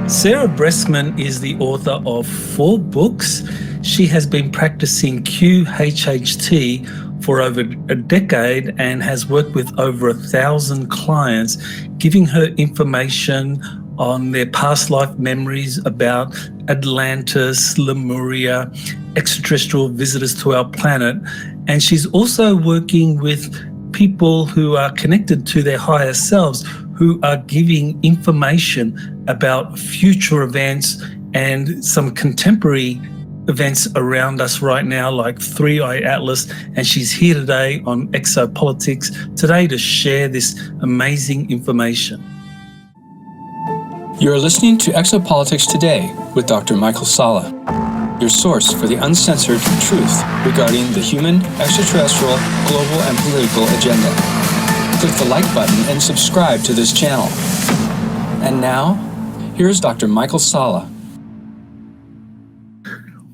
Sarah Breskman is the author of 4 books. She has been practicing QHHT for over a decade and has worked with over 1,000 clients, giving her information on their past life memories about Atlantis, Lemuria, extraterrestrial visitors to our planet. And she's also working with people who are connected to their higher selves, who are giving information about future events and some contemporary events around us right now, like 3i Atlas. And she's here today on Exopolitics today to share this amazing information. You're listening to Exopolitics Today with Dr. Michael Salla, your source for the uncensored truth regarding the human, extraterrestrial, global, and political agenda. Click the like button and subscribe to this channel. And now, here's Dr. Michael Salla.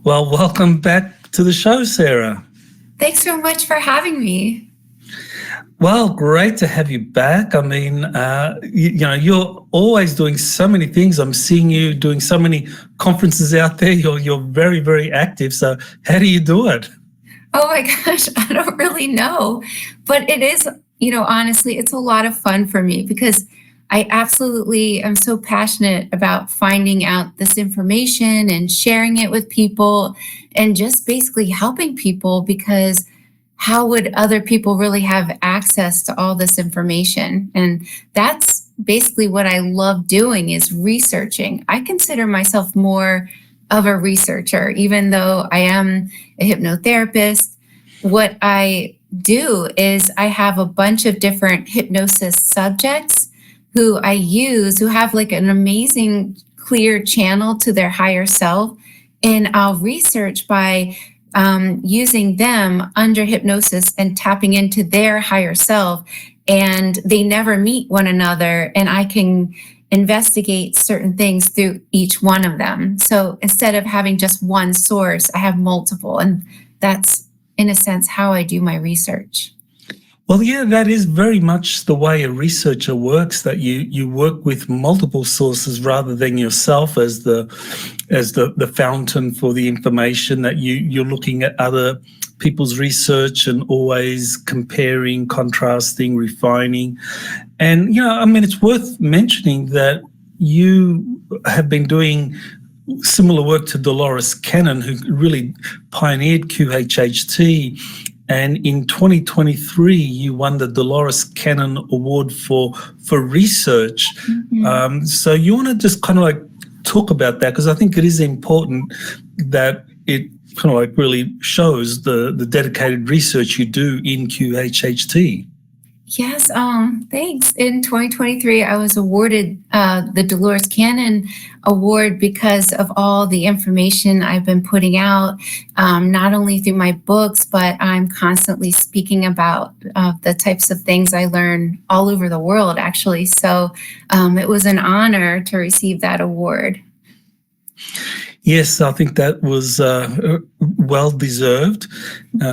Well, welcome back to the show, Sarah. Thanks so much for having me. Well, great to have you back. I mean, you're always doing so many things. I'm seeing you doing so many conferences out there. You're very, very active. So how do you do it? Oh my gosh, I don't really know. But it is, honestly, it's a lot of fun for me because I absolutely am so passionate about finding out this information and sharing it with people and just basically helping people, because how would other people really have access to all this information? And that's basically what I love doing, is researching. I consider myself more of a researcher, even though I am a hypnotherapist. What I do is I have a bunch of different hypnosis subjects who I use, who have like an amazing clear channel to their higher self. And I'll research by using them under hypnosis and tapping into their higher self. And they never meet one another, and I can investigate certain things through each one of them. So instead of having just one source, I have multiple. And that's, in a sense, how I do my research. Well, yeah, that is very much the way a researcher works, that you work with multiple sources rather than yourself as the fountain for the information, that you're looking at other people's research and always comparing, contrasting, refining. And, it's worth mentioning that you have been doing similar work to Dolores Cannon, who really pioneered QHHT. And in 2023, you won the Dolores Cannon Award for research. Mm-hmm. So you want to just kind of like talk about that, because I think it is important that it kind of like really shows the dedicated research you do in QHHT. Yes, thanks. In 2023, I was awarded the Dolores Cannon Award because of all the information I've been putting out, not only through my books, but I'm constantly speaking about the types of things I learn all over the world, actually. So it was an honor to receive that award. Yes, I think that was well-deserved.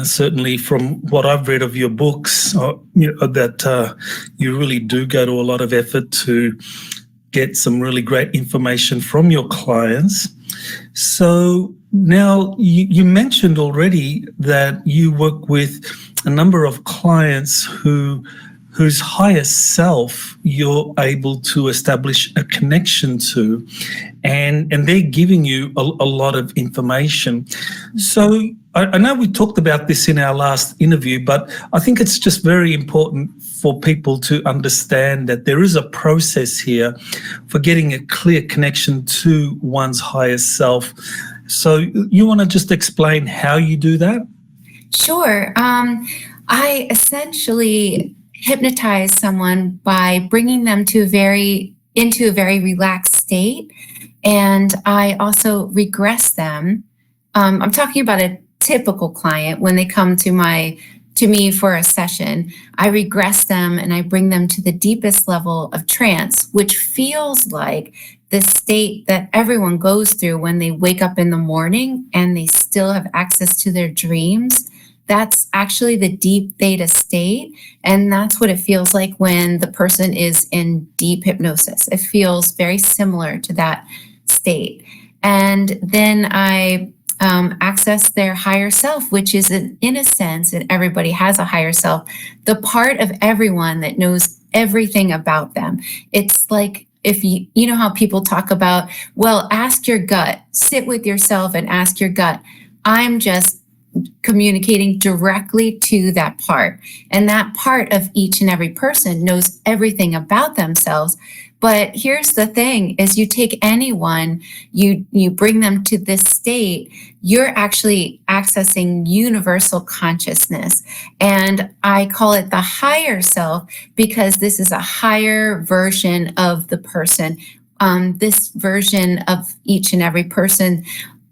Certainly from what I've read of your books, that you really do go to a lot of effort to get some really great information from your clients. So now you mentioned already that you work with a number of clients whose higher self you're able to establish a connection to, and they're giving you a lot of information. So I know we talked about this in our last interview, but I think it's just very important for people to understand that there is a process here for getting a clear connection to one's higher self. So you want to just explain how you do that? Sure. I essentially hypnotize someone by bringing them into a very relaxed state, and I also regress them. I'm talking about a typical client. When they come to me for a session, I regress them and I bring them to the deepest level of trance, which feels like the state that everyone goes through when they wake up in the morning and they still have access to their dreams. That's actually the deep theta state. And that's what it feels like when the person is in deep hypnosis. It feels very similar to that state. And then I access their higher self, which is, in a sense, and everybody has a higher self, the part of everyone that knows everything about them. It's like, if you know how people talk about, well, ask your gut, sit with yourself and ask your gut. I'm just communicating directly to that part. And that part of each and every person knows everything about themselves. But here's the thing, is you take anyone, you bring them to this state, you're actually accessing universal consciousness. And I call it the higher self because this is a higher version of the person. This version of each and every person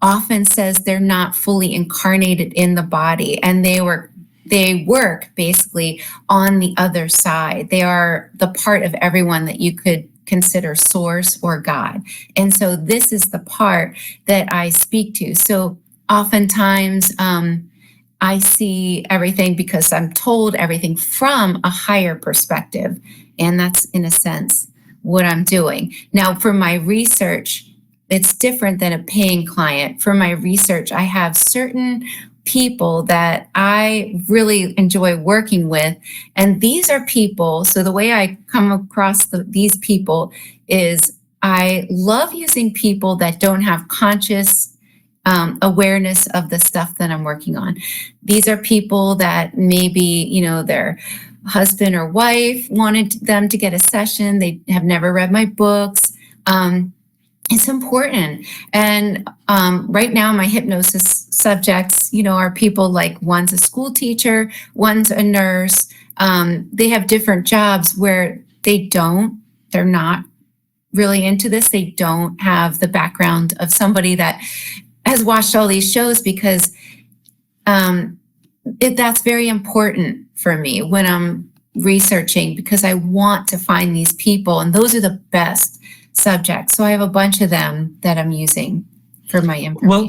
often says they're not fully incarnated in the body, and they work basically on the other side. They are the part of everyone that you could consider source or God. And so this is the part that I speak to. So oftentimes I see everything because I'm told everything from a higher perspective. And that's, in a sense, what I'm doing. Now, for my research, it's different than a paying client. For my research, I have certain people that I really enjoy working with. And these are people, so the way I come across these people is I love using people that don't have conscious awareness of the stuff that I'm working on. These are people that maybe, their husband or wife wanted them to get a session. They have never read my books. It's important. And right now, my hypnosis subjects, are people like, one's a school teacher, one's a nurse. They have different jobs where they're not really into this. They don't have the background of somebody that has watched all these shows, because that's very important for me when I'm researching, because I want to find these people, and those are the best subjects. So I have a bunch of them that I'm using for my information. Well,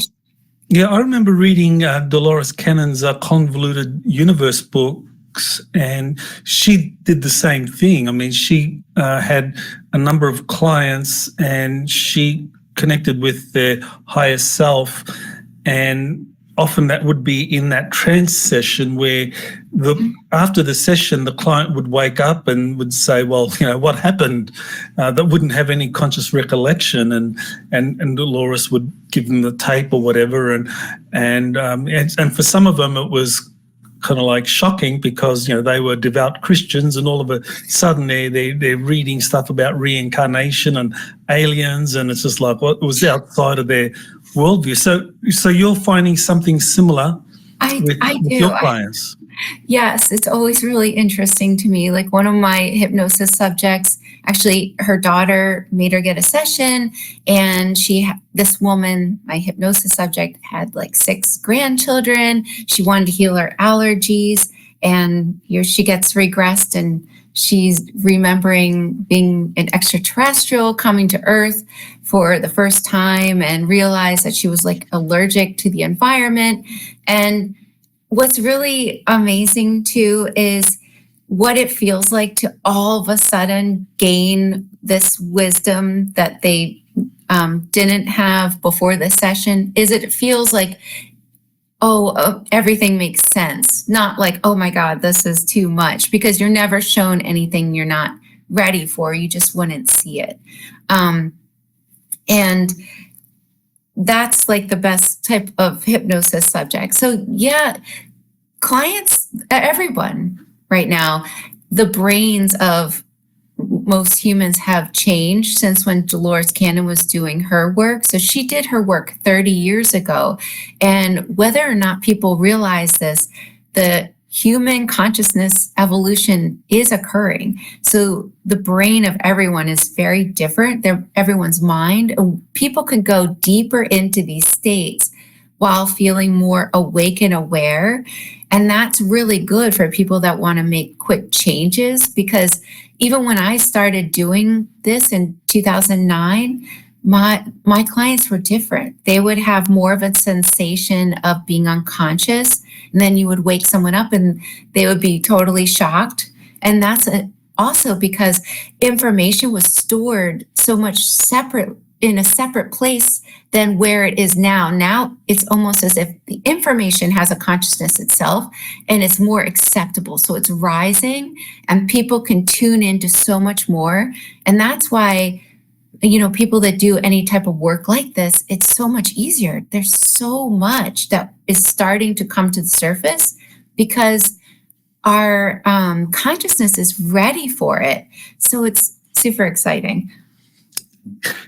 yeah, I remember reading Dolores Cannon's Convoluted Universe books, and she did the same thing. I mean, she had a number of clients, and she connected with their higher self, and often that would be in that trance session where after the session, the client would wake up and would say, well, what happened? That wouldn't have any conscious recollection. And Dolores would give them the tape or whatever. And for some of them, it was kind of like shocking, because, they were devout Christians, and all of a sudden they're reading stuff about reincarnation and aliens. And it's just like, it was outside of their worldview. So you're finding something similar with your clients? Yes, it's always really interesting to me. Like, one of my hypnosis subjects, actually, her daughter made her get a session, and this woman, my hypnosis subject, had like 6 grandchildren. She wanted to heal her allergies, and here she gets regressed, and she's remembering being an extraterrestrial coming to Earth for the first time, and realized that she was like allergic to the environment. And what's really amazing too is what it feels like to all of a sudden gain this wisdom that they didn't have before the session. It feels like, everything makes sense. Not like, oh my God, this is too much, because you're never shown anything you're not ready for. You just wouldn't see it. And that's like the best type of hypnosis subject. So yeah, clients, everyone right now, the brains of most humans have changed since when Dolores Cannon was doing her work. So she did her work 30 years ago. And whether or not people realize this, the human consciousness evolution is occurring. So the brain of everyone is very different. Everyone's mind. People can go deeper into these states while feeling more awake and aware. And that's really good for people that want to make quick changes, because even when I started doing this in 2009, my clients were different. They would have more of a sensation of being unconscious, and then you would wake someone up and they would be totally shocked. And that's also because information was stored so much in a separate place than where it is now. Now it's almost as if the information has a consciousness itself and it's more acceptable. So it's rising and people can tune into so much more. And that's why, people that do any type of work like this, it's so much easier. There's so much that is starting to come to the surface because our consciousness is ready for it. So it's super exciting.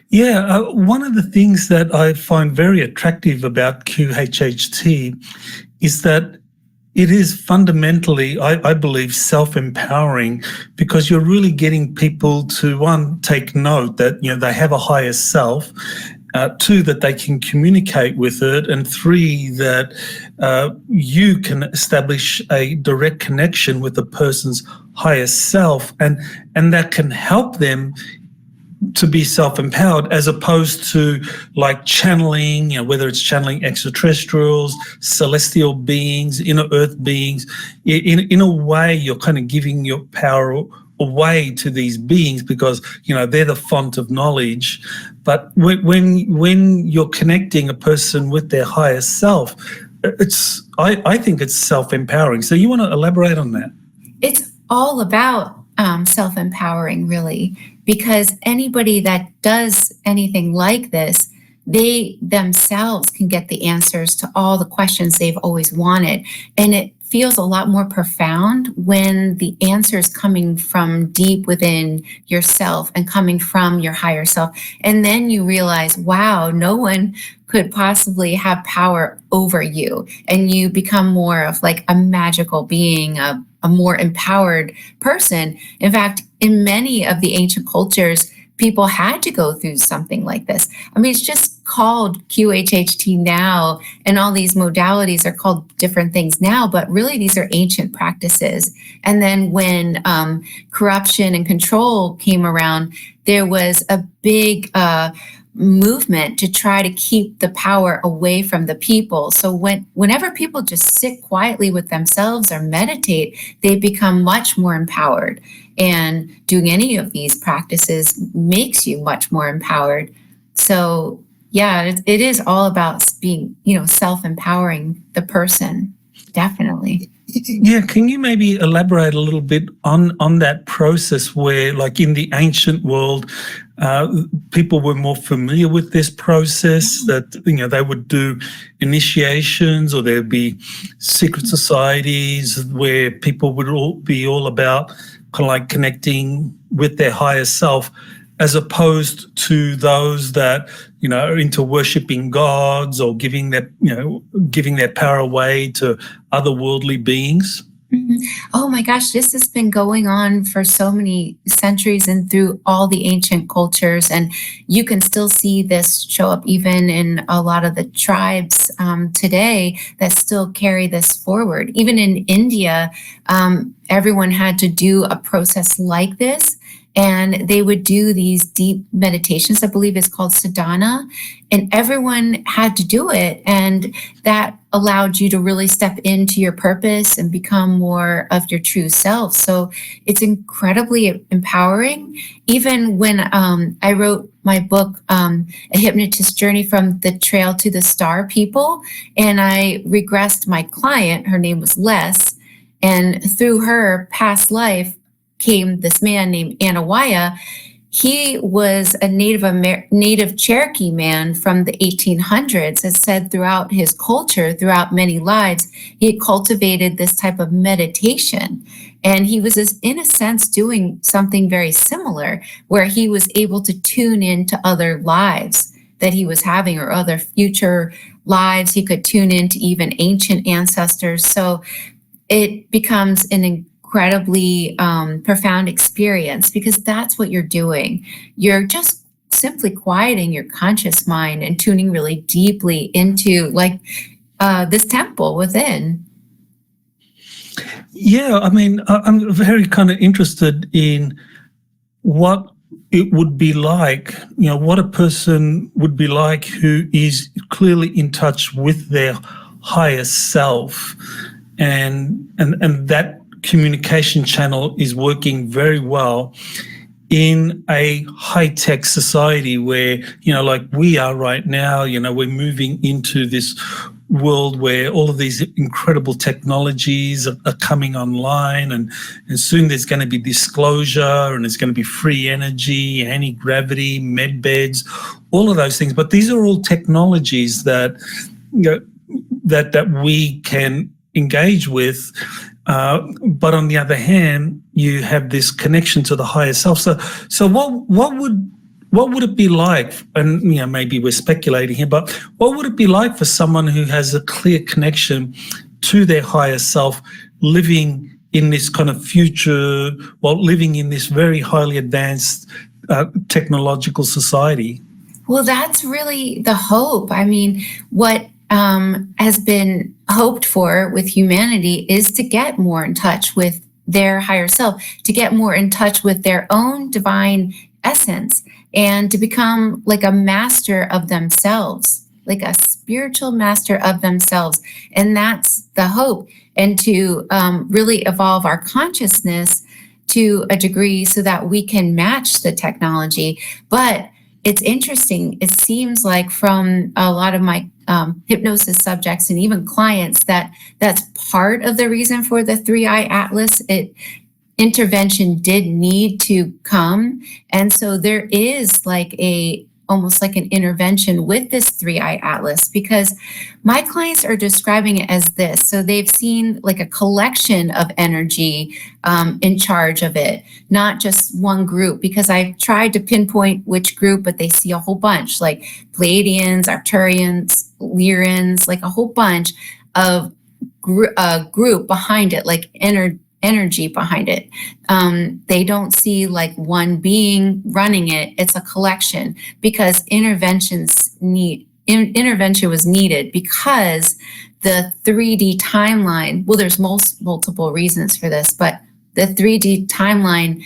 Yeah, one of the things that I find very attractive about QHHT is that it is fundamentally, I believe, self-empowering, because you're really getting people to, one, take note that they have a higher self, two, that they can communicate with it, and three, that you can establish a direct connection with the person's higher self, and that can help them to be self-empowered, as opposed to like channeling, whether it's channeling extraterrestrials, celestial beings, inner earth beings. In a way, you're kind of giving your power away to these beings because, they're the font of knowledge. But when you're connecting a person with their higher self, I think it's self-empowering. So you want to elaborate on that? It's all about self-empowering, really, because anybody that does anything like this, they themselves can get the answers to all the questions they've always wanted. And it feels a lot more profound when the answer is coming from deep within yourself and coming from your higher self. And then you realize, wow, no one could possibly have power over you. And you become more of like a magical being, a more empowered person. In fact, in many of the ancient cultures, people had to go through something like this. I mean, it's just called QHHT now, and all these modalities are called different things now, but really these are ancient practices. And then when corruption and control came around, there was a big movement to try to keep the power away from the people. So whenever people just sit quietly with themselves or meditate, they become much more empowered. And doing any of these practices makes you much more empowered. So yeah, it is all about being, self-empowering the person. Definitely. Yeah, can you maybe elaborate a little bit on that process where, like in the ancient world, people were more familiar with this process, that they would do initiations, or there'd be secret societies where people would be all about kind of like connecting with their higher self, as opposed to those that are into worshiping gods or giving their power away to otherworldly beings? Mm-hmm. Oh my gosh, this has been going on for so many centuries and through all the ancient cultures. And you can still see this show up even in a lot of the tribes today that still carry this forward. Even in India, everyone had to do a process like this. And they would do these deep meditations, I believe it's called sadhana, and everyone had to do it. And that allowed you to really step into your purpose and become more of your true self. So it's incredibly empowering. Even when I wrote my book, A Hypnotist Journey from the Trail to the Star People, and I regressed my client, her name was Les, and through her past life, came this man named Anawaya. He was a native Cherokee man from the 1800s. It said throughout his culture, throughout many lives, he had cultivated this type of meditation. And he was, in a sense, doing something very similar, where he was able to tune into other lives that he was having, or other future lives. He could tune into even ancient ancestors. So it becomes an incredibly profound experience, because that's what you're doing. You're just simply quieting your conscious mind and tuning really deeply into this temple within. Yeah, I mean, I'm very kind of interested in what it would be like, what a person would be like who is clearly in touch with their higher self, and that communication channel is working very well. in a high-tech society where, like we are right now, we're moving into this world where all of these incredible technologies are coming online, and soon there's going to be disclosure, and there's going to be free energy, anti-gravity, med beds, all of those things. But these are all technologies that that we can engage with. But on the other hand, you have this connection to the higher self. So what would it be like? And maybe we're speculating here, but what would it be like for someone who has a clear connection to their higher self, living in this kind of future, living in this very highly advanced technological society? Well, that's really the hope. I mean, what has been hoped for with humanity is to get more in touch with their higher self, to get more in touch with their own divine essence, and to become like a master of themselves, like a spiritual master of themselves. And that's the hope. And to really evolve our consciousness to a degree so that we can match the technology. But it's interesting. It seems like from a lot of my hypnosis subjects and even clients that's part of the reason for the 3-eye atlas. Intervention did need to come. And so there is like almost like an intervention with this 3-eye atlas, because my clients are describing it as this. So they've seen like a collection of energy in charge of it, not just one group, because I've tried to pinpoint which group, but they see a whole bunch, like Pleiadians, Arcturians, Lyrians, like a whole bunch of group behind it, like energy behind it. They don't see like one being running it. It's a collection, because intervention was needed because the 3D timeline, well, there's multiple reasons for this, but the 3D timeline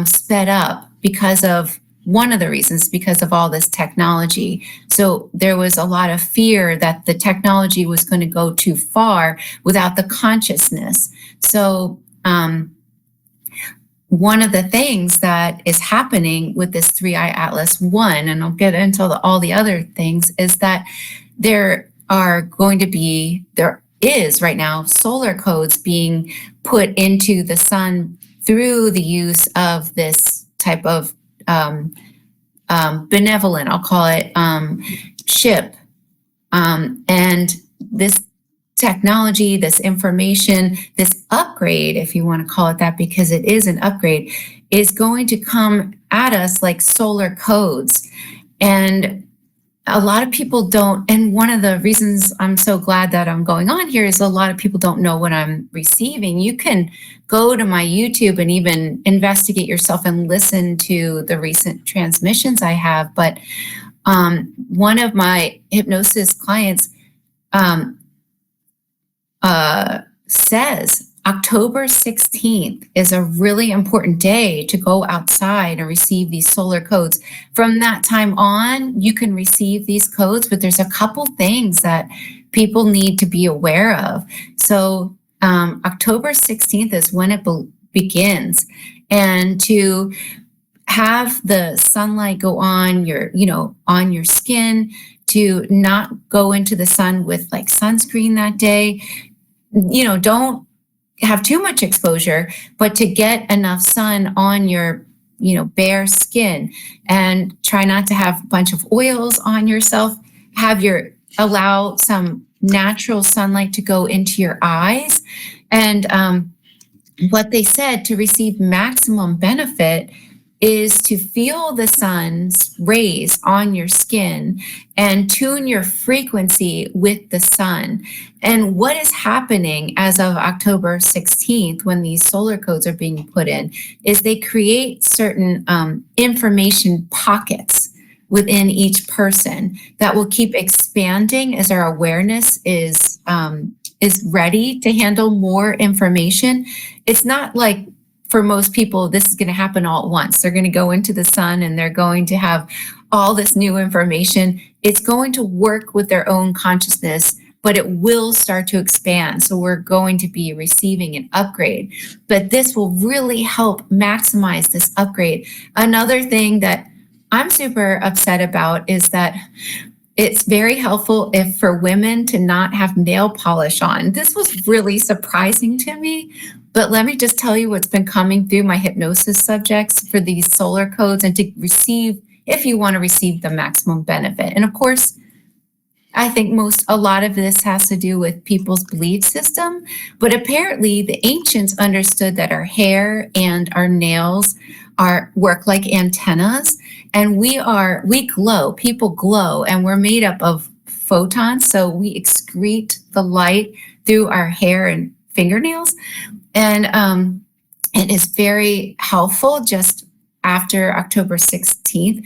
sped up because of one of the reasons, because of all this technology. So there was a lot of fear that the technology was going to go too far without the consciousness. So one of the things that is happening with this 3-eye atlas, and I'll get into all the other things, is that there is right now solar codes being put into the sun through the use of this type of benevolent, I'll call it, ship. And this technology, this information, this upgrade, if you want to call it that, because it is an upgrade, is going to come at us like solar codes. And a lot of people don't, and one of the reasons I'm so glad that I'm going on here is a lot of people don't know what I'm receiving. You can go to my YouTube and even investigate yourself and listen to the recent transmissions I have. But one of my hypnosis clients says October 16th is a really important day to go outside and receive these solar codes. From that time on, you can receive these codes, but there's a couple things that people need to be aware of. So October 16th is when it begins. And to have the sunlight go on your skin, to not go into the sun with like sunscreen that day, don't have too much exposure, but to get enough sun on your, bare skin, and try not to have a bunch of oils on yourself. Allow some natural sunlight to go into your eyes. And what they said, to receive maximum benefit is to feel the sun's rays on your skin and tune your frequency with the sun. And what is happening as of October 16th, when these solar codes are being put in, is they create certain information pockets within each person that will keep expanding as our awareness is ready to handle more information. It's not like, for most people, this is going to happen all at once. They're going to go into the sun and they're going to have all this new information. It's going to work with their own consciousness but it will start to expand. So we're going to be receiving an upgrade, but this will really help maximize this upgrade. Another thing that I'm super upset about is that it's very helpful if for women to not have nail polish on. This was really surprising to me, but let me just tell you what's been coming through my hypnosis subjects for these solar codes and to receive, if you want to receive the maximum benefit. And of course, I think a lot of this has to do with people's belief system, but apparently the ancients understood that our hair and our nails work like antennas, and we glow, people glow, and we're made up of photons, so we excrete the light through our hair and fingernails, and it is very helpful just after October 16th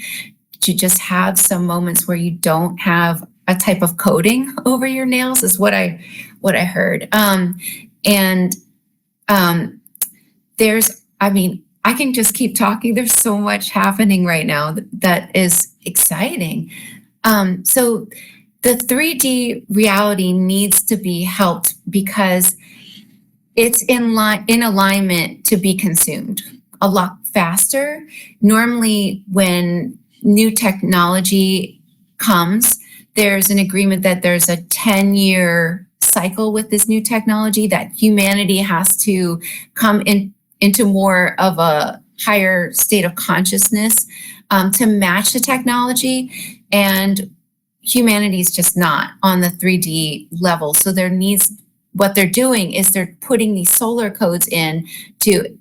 to just have some moments where you don't have a type of coating over your nails, is what I heard. I can just keep talking. There's so much happening right now that is exciting. So the 3D reality needs to be helped because it's in alignment to be consumed a lot faster. Normally, when new technology comes, there's an agreement that there's a 10-year cycle with this new technology that humanity has to come into more of a higher state of consciousness to match the technology. And humanity is just not on the 3D level. So what they're doing is they're putting these solar codes in to,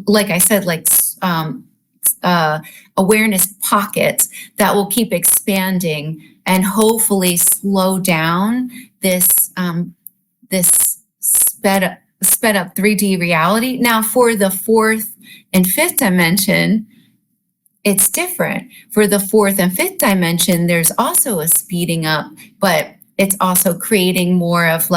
like I said, awareness pockets that will keep expanding and hopefully slow down this sped up 3D reality. Now, for the fourth and fifth dimension, it's different. For the fourth and fifth dimension, there's also a speeding up, but it's also creating more of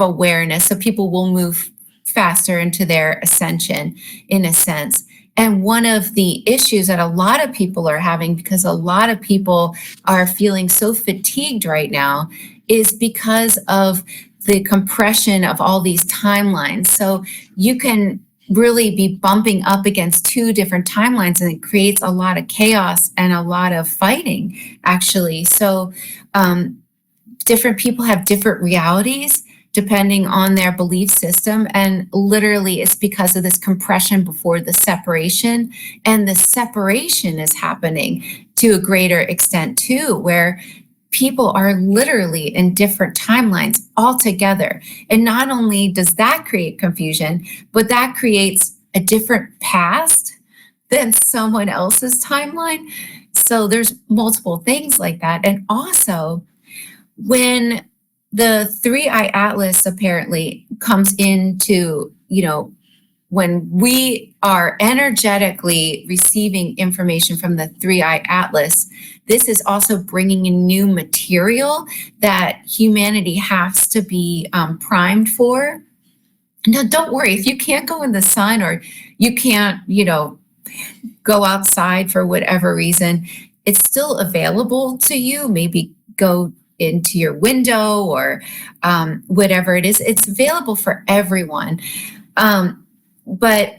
awareness. So people will move faster into their ascension, in a sense. And one of the issues that a lot of people are having, because a lot of people are feeling so fatigued right now, is because of the compression of all these timelines. So you can really be bumping up against two different timelines, and it creates a lot of chaos and a lot of fighting, actually. So different people have different realities depending on their belief system. And literally it's because of this compression before the separation. And the separation is happening to a greater extent too, where people are literally in different timelines altogether. And not only does that create confusion, but that creates a different past than someone else's timeline. So there's multiple things like that. And also, when the 3-eye atlas apparently comes into, when we are energetically receiving information from the 3-eye atlas, this is also bringing in new material that humanity has to be primed for. Now, don't worry, if you can't go in the sun or you can't, go outside for whatever reason, it's still available to you. Maybe go into your window or whatever it is. It's available for everyone. But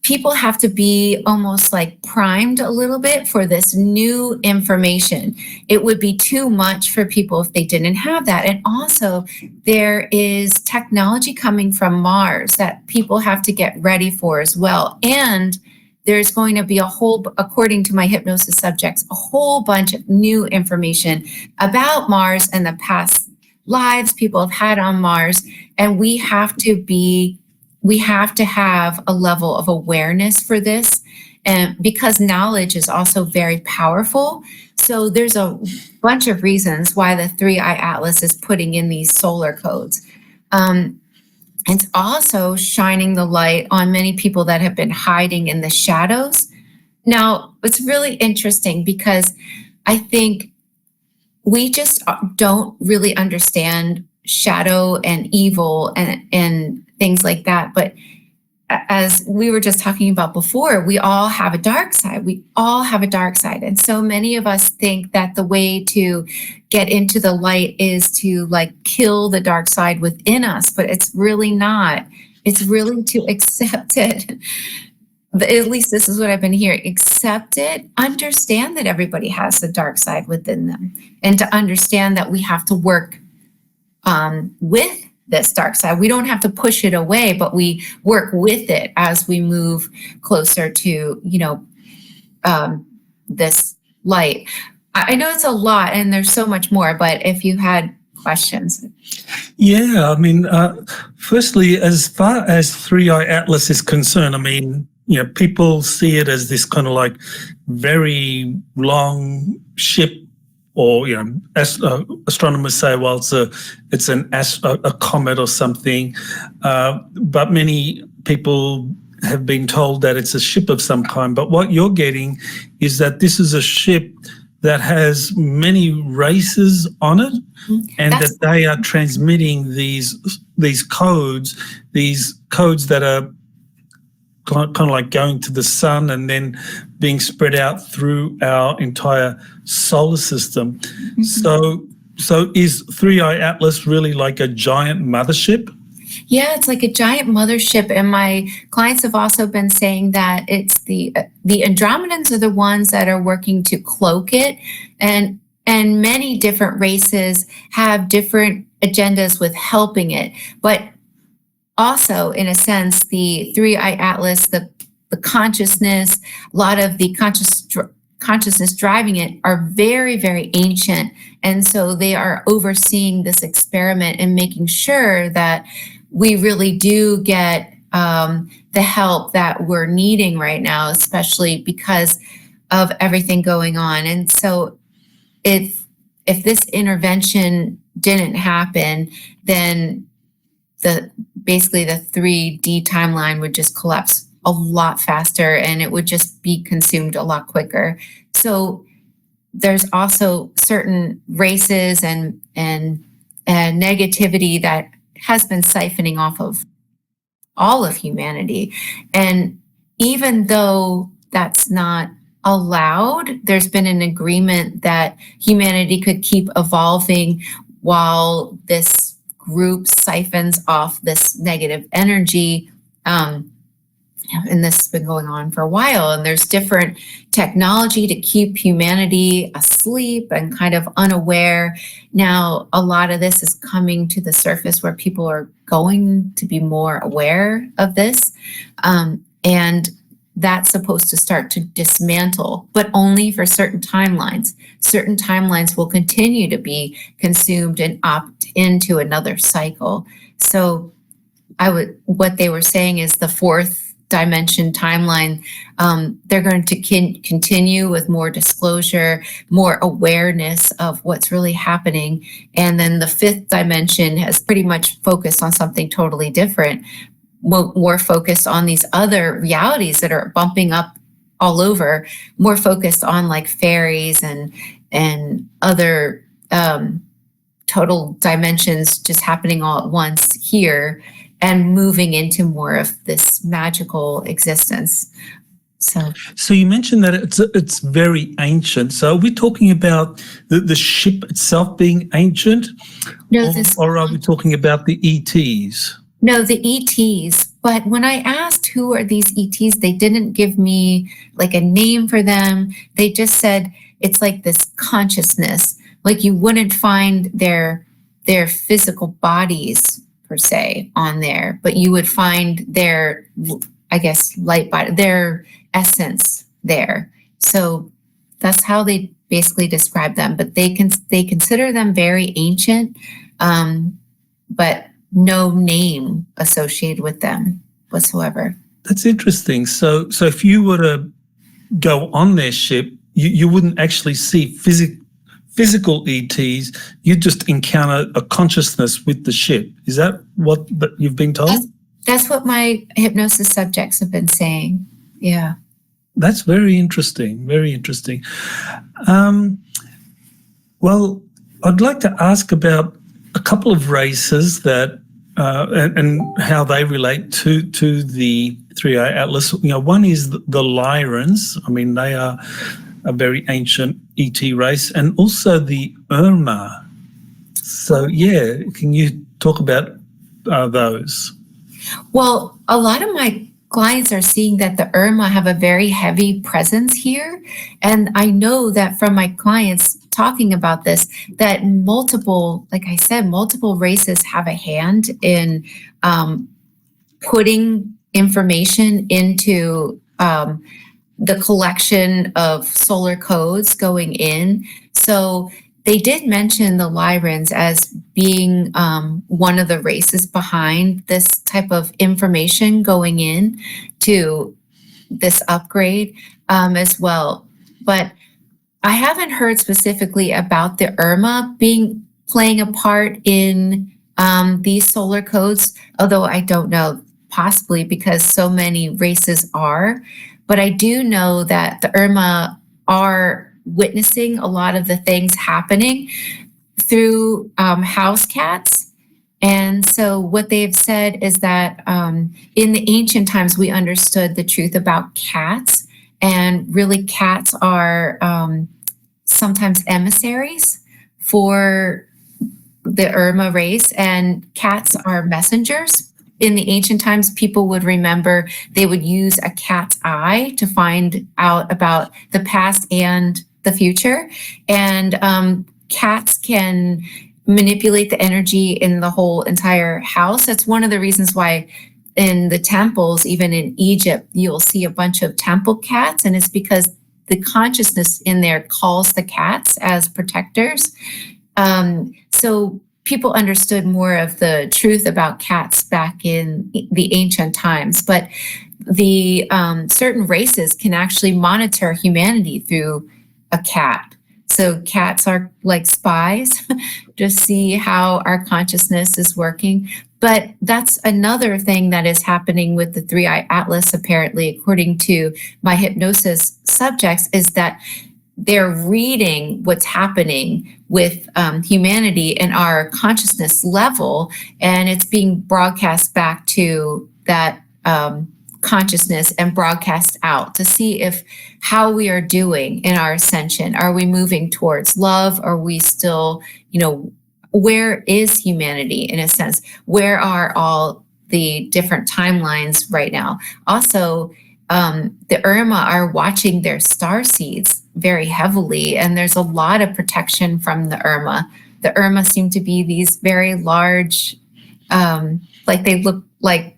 people have to be almost like primed a little bit for this new information. It would be too much for people if they didn't have that. And also, there is technology coming from Mars that people have to get ready for as well. And there's going to be according to my hypnosis subjects, a whole bunch of new information about Mars and the past lives people have had on Mars. And we have to have a level of awareness for this, and because knowledge is also very powerful. So there's a bunch of reasons why the 3-eye atlas is putting in these solar codes. It's also shining the light on many people that have been hiding in the shadows. Now, it's really interesting because I think we just don't really understand shadow and evil and things like that. But as we were just talking about before, we all have a dark side. We all have a dark side. And so many of us think that the way to get into the light is to like kill the dark side within us, but it's really not. It's really to accept it. At least this is what I've been hearing. Accept it, understand that everybody has the dark side within them, and to understand that we have to work with this dark side. We don't have to push it away, but we work with it as we move closer to, this light. I know it's a lot and there's so much more, but if you had questions. Yeah, I mean, firstly, as far as 3i Atlas is concerned, I mean, people see it as this kind of like very long ship, or astronomers say, well, it's a comet or something, but many people have been told that it's a ship of some kind. But what you're getting is that this is a ship that has many races on it, and that they are transmitting these codes that are kind of like going to the sun and then being spread out through our entire solar system. So is 3i Atlas really like a giant mothership? Yeah, it's like a giant mothership. And my clients have also been saying that it's the Andromedans are the ones that are working to cloak it. And many different races have different agendas with helping it. But also, in a sense, the 3i Atlas, the consciousness, a lot of the consciousness driving it are very, very ancient. And so they are overseeing this experiment and making sure that we really do get the help that we're needing right now, especially because of everything going on. And so if this intervention didn't happen, then basically the 3D timeline would just collapse a lot faster, and it would just be consumed a lot quicker. So there's also certain races and negativity that has been siphoning off of all of humanity. And even though that's not allowed, there's been an agreement that humanity could keep evolving while this group siphons off this negative energy. And this has been going on for a while. And there's different technology to keep humanity asleep and kind of unaware. Now, a lot of this is coming to the surface where people are going to be more aware of this. And that's supposed to start to dismantle, but only for certain timelines. Certain timelines will continue to be consumed and opt into another cycle. So what they were saying is the fourth dimension timeline, they're going to continue with more disclosure, more awareness of what's really happening. And then the fifth dimension has pretty much focused on something totally different, more focused on these other realities that are bumping up all over, more focused on like fairies and other total dimensions just happening all at once here, and moving into more of this magical existence. So you mentioned that it's very ancient. So are we talking about the ship itself being ancient? No, or are we talking about the ETs? No, the ETs. But when I asked who are these ETs, they didn't give me like a name for them. They just said it's like this consciousness. Like you wouldn't find their physical bodies per se on there, but you would find their, I guess, light body, their essence there. So that's how they basically describe them. But they consider them very ancient, but no name associated with them whatsoever. That's interesting. So if you were to go on their ship, you wouldn't actually see physical ETs, you just encounter a consciousness with the ship. Is that what you've been told? That's what my hypnosis subjects have been saying. Yeah. That's very interesting. Very interesting. Well, I'd like to ask about a couple of races that and how they relate to the 3i Atlas. One is the Lyrans. I mean, they are a very ancient ET race, and also the Irma. So, can you talk about those? Well, a lot of my clients are seeing that the Irma have a very heavy presence here. And I know that from my clients talking about this, that multiple races have a hand in putting information into the collection of solar codes going in. So they did mention the Lyrans as being one of the races behind this type of information going in to this upgrade as well. But I haven't heard specifically about the Irma playing a part in these solar codes, although I don't know, possibly because so many races are. But I do know that the Irma are witnessing a lot of the things happening through house cats. And so what they've said is that in the ancient times, we understood the truth about cats. And really, cats are sometimes emissaries for the Irma race, and cats are messengers. In the ancient times, people would remember they would use a cat's eye to find out about the past and the future. And cats can manipulate the energy in the whole entire house. That's one of the reasons why in the temples, even in Egypt, you'll see a bunch of temple cats, and it's because the consciousness in there calls the cats as protectors. So people understood more of the truth about cats back in the ancient times, but the certain races can actually monitor humanity through a cat. So cats are like spies to see how our consciousness is working. But that's another thing that is happening with the 3i Atlas, apparently, according to my hypnosis subjects, is that they're reading what's happening with humanity and our consciousness level, and it's being broadcast back to that consciousness and broadcast out to see if how we are doing in our ascension. Are we moving towards love? Are we still, where is humanity in a sense? Where are all the different timelines right now? Also, the Irma are watching their star seeds very heavily, and there's a lot of protection from the Irma. The Irma seem to be these very large, like they look like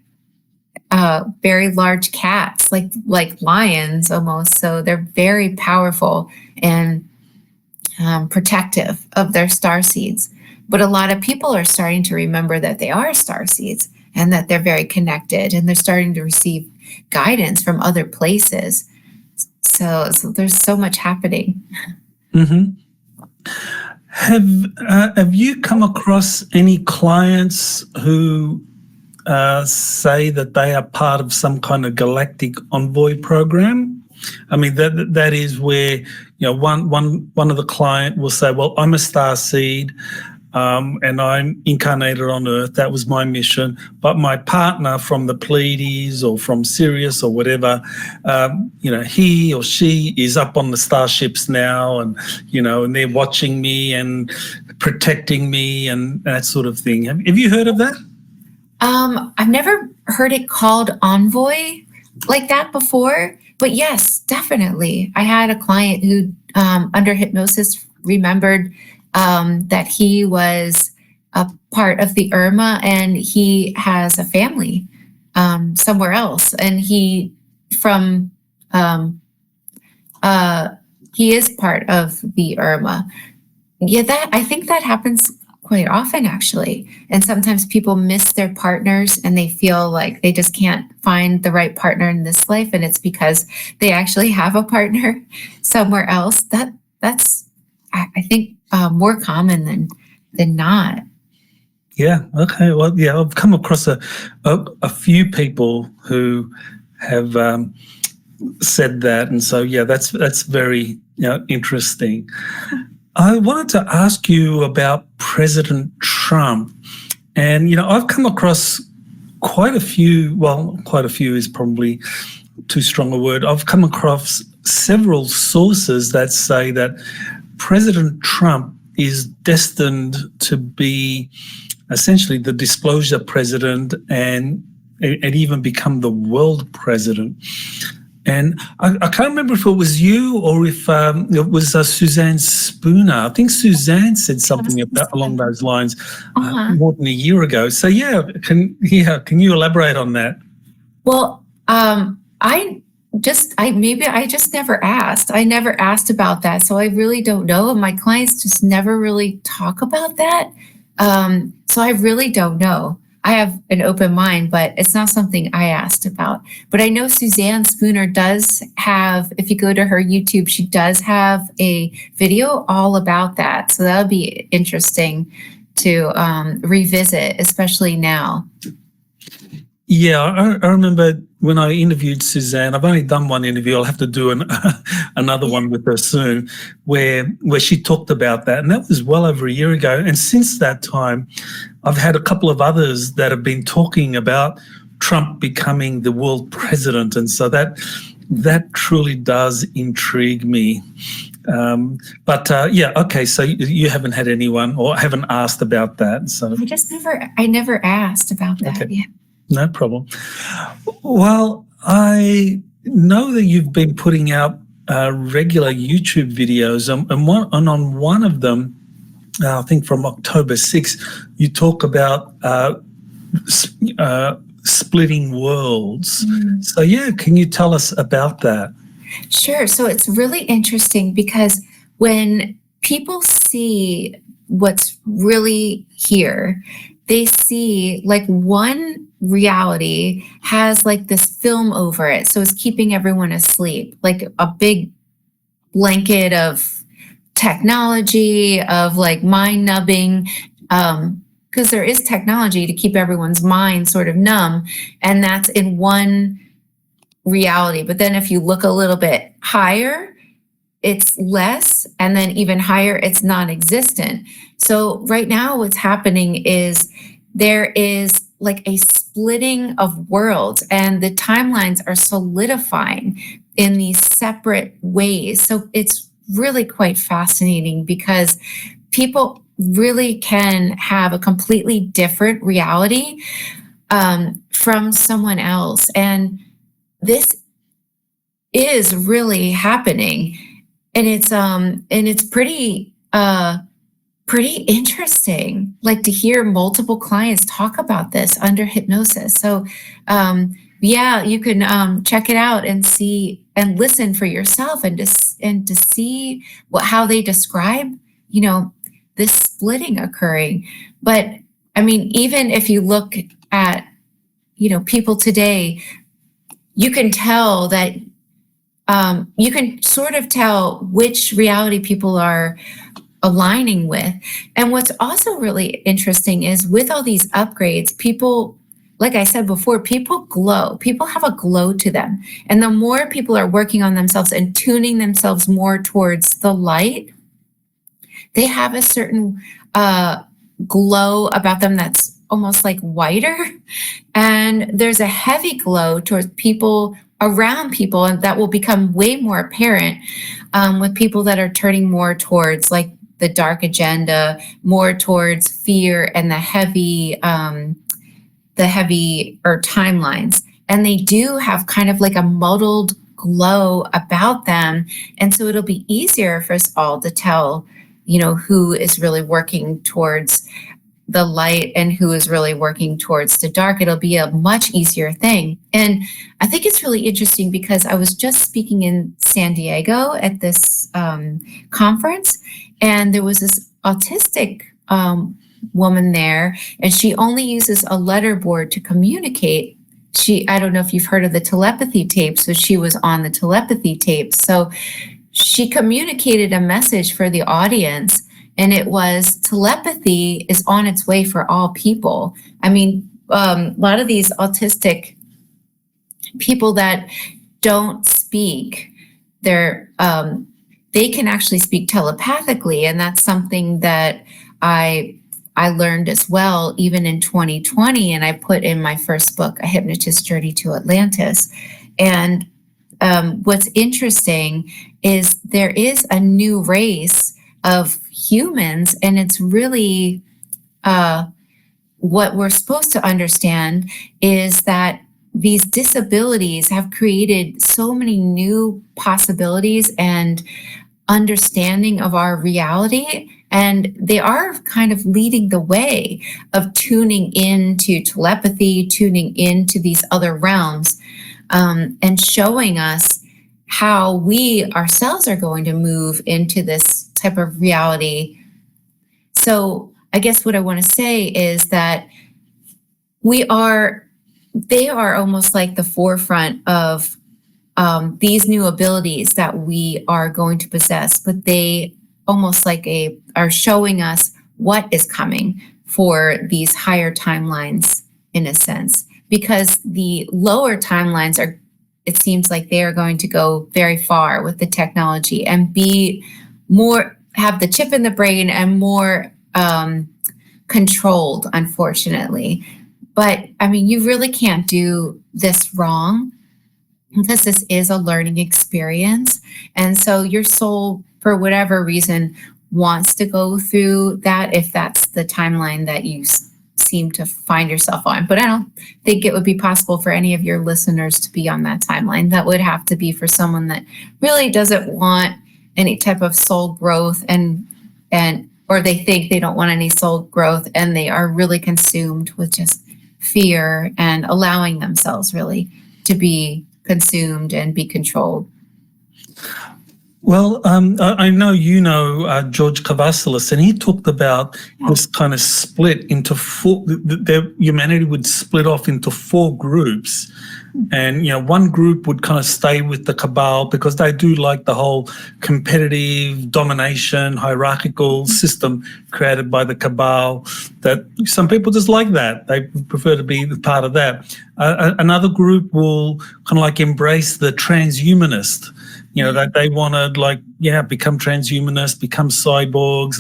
very large cats, like lions almost. So they're very powerful and protective of their star seeds. But a lot of people are starting to remember that they are star seeds and that they're very connected, and they're starting to receive guidance from other places. So there's so much happening. Mm-hmm. Have you come across any clients who say that they are part of some kind of galactic envoy program? I mean, that is where one of the client will say, "Well, I'm a star seed, and I'm incarnated on Earth. That was my mission. But my partner from the Pleiades or from Sirius or whatever, he or she is up on the starships now, and and they're watching me and protecting me and that sort of thing." Have you heard of that? I've never heard it called envoy like that before, but yes, definitely. I had a client who, under hypnosis, remembered that he was a part of the Irma, and he has a family somewhere else, and he is part of the Irma. Yeah, I think that happens quite often, actually. And sometimes people miss their partners and they feel like they just can't find the right partner in this life, and it's because they actually have a partner somewhere else. That's I think more common than not. Yeah. Okay. Well, yeah, I've come across a few people who have said that, and so yeah, that's very interesting. I wanted to ask you about President Trump And, I've come across quite a few is probably too strong a word. I've come across several sources that say that President Trump is destined to be essentially the disclosure president and even become the world president. And I can't remember if it was you or if it was Suzanne Spooner. I think Suzanne said something along those lines more than a year ago. So can you elaborate on that? Well, I just never asked. I never asked about that, so I really don't know. And my clients just never really talk about that. So I really don't know. I have an open mind, but it's not something I asked about. But I know Suzanne Spooner does have, if you go to her YouTube, she does have a video all about that. So that'll be interesting to revisit, especially now. Yeah, I remember when I interviewed Suzanne. I've only done one interview. I'll have to do another one with her soon, where she talked about that, and that was well over a year ago. And since that time, I've had a couple of others that have been talking about Trump becoming the world president, and so that truly does intrigue me. Okay. So you haven't had anyone or haven't asked about that. So I never asked about that. Okay. Yeah. No problem. Well, I know that you've been putting out regular YouTube videos, and on one of them, I think from October 6th, you talk about splitting worlds. So can you tell us about that? Sure. So it's really interesting because when people see what's really here, they see like one reality has like this film over it. So it's keeping everyone asleep, like a big blanket of technology, of like mind numbing, because there is technology to keep everyone's mind sort of numb. And that's in one reality. But then if you look a little bit higher, it's less, and then even higher, it's non-existent. So right now what's happening is there is like a splitting of worlds, and the timelines are solidifying in these separate ways. So it's really quite fascinating because people really can have a completely different reality from someone else. And this is really happening. And it's pretty interesting, like to hear multiple clients talk about this under hypnosis. So you can check it out and see and listen for yourself and to see how they describe, this splitting occurring. But I mean, even if you look at, people today, you can tell that you can sort of tell which reality people are aligning with. And what's also really interesting is with all these upgrades, people, like I said before, people glow. People have a glow to them. And the more people are working on themselves and tuning themselves more towards the light, they have a certain glow about them that's almost like whiter. And there's a heavy glow towards people around people, and that will become way more apparent with people that are turning more towards like the dark agenda, more towards fear and the heavy timelines. And they do have kind of like a muddled glow about them. And so it'll be easier for us all to tell, who is really working towards the light and who is really working towards the dark. It'll be a much easier thing. And I think it's really interesting because I was just speaking in San Diego at this conference, and there was this autistic woman there, and she only uses a letter board to communicate. I don't know if you've heard of the telepathy tape, so she was on the telepathy tape. So she communicated a message for the audience, and it was telepathy is on its way for all people. I mean, a lot of these autistic people that don't speak, they can actually speak telepathically, and that's something that I I learned as well, even in 2020, and I put in my first book, A Hypnotist's Journey to Atlantis. And what's interesting is there is a new race of humans, and it's really what we're supposed to understand is that these disabilities have created so many new possibilities and understanding of our reality, and they are kind of leading the way of tuning into telepathy, tuning into these other realms, and showing us how we ourselves are going to move into this type of reality. So I guess what I want to say is that they are almost like the forefront of these new abilities that we are going to possess, but they almost like are showing us what is coming for these higher timelines in a sense, because the lower timelines it seems like they are going to go very far with the technology and have the chip in the brain and more controlled, unfortunately. But I mean, you really can't do this wrong, because this is a learning experience. And so your soul, for whatever reason, wants to go through that, if that's the timeline that you seem to find yourself on. But I don't think it would be possible for any of your listeners to be on that timeline. That would have to be for someone that really doesn't want any type of soul growth, or they think they don't want any soul growth, and they are really consumed with just fear and allowing themselves really to be consumed and be controlled. Well, I know George Cavassalis, and he talked about this kind of split into four. Humanity would split off into four groups, and one group would kind of stay with the cabal because they do like the whole competitive domination hierarchical system created by the cabal. That some people just like that; they prefer to be part of that. Another group will kind of like embrace the transhumanist. That they want to become transhumanist, become cyborgs,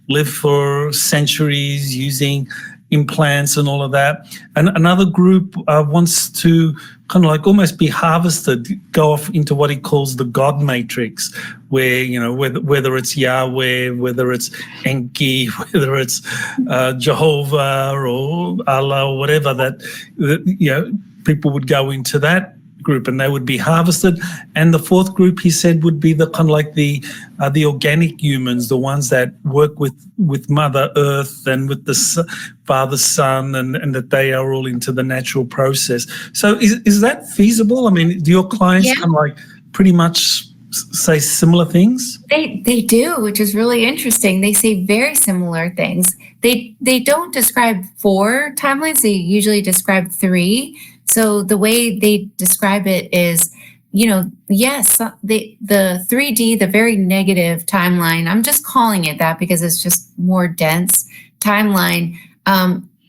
live for centuries using implants and all of that. And another group wants to kind of like almost be harvested, go off into what he calls the God matrix, where, whether it's Yahweh, whether it's Enki, whether it's Jehovah or Allah or whatever, that people would go into that group and they would be harvested. And the fourth group, he said, would be the kind of like the organic humans, the ones that work with Mother Earth and with the Father Son, and that they are all into the natural process. So is that feasible? I mean, do your clients kind of like pretty much say similar things? They do, which is really interesting. They say very similar things. They don't describe 4 timelines. They usually describe 3. So the way they describe it is, yes, the 3D, the very negative timeline, I'm just calling it that because it's just more dense timeline,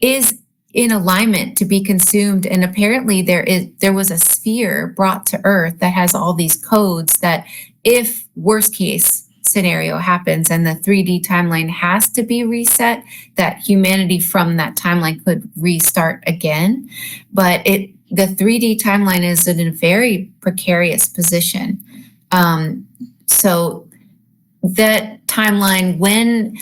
is in alignment to be consumed. And apparently there was a sphere brought to Earth that has all these codes that if worst case scenario happens and the 3D timeline has to be reset, that humanity from that timeline could restart again. But the 3D timeline is in a very precarious position. So that timeline, when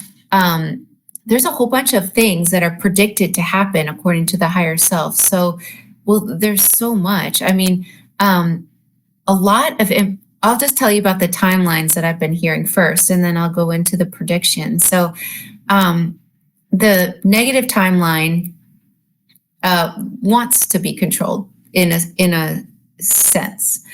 there's a whole bunch of things that are predicted to happen according to the higher self. So, there's so much. I mean, a lot of I'll just tell you about the timelines that I've been hearing first, and then I'll go into the predictions. So the negative timeline wants to be controlled in a sense.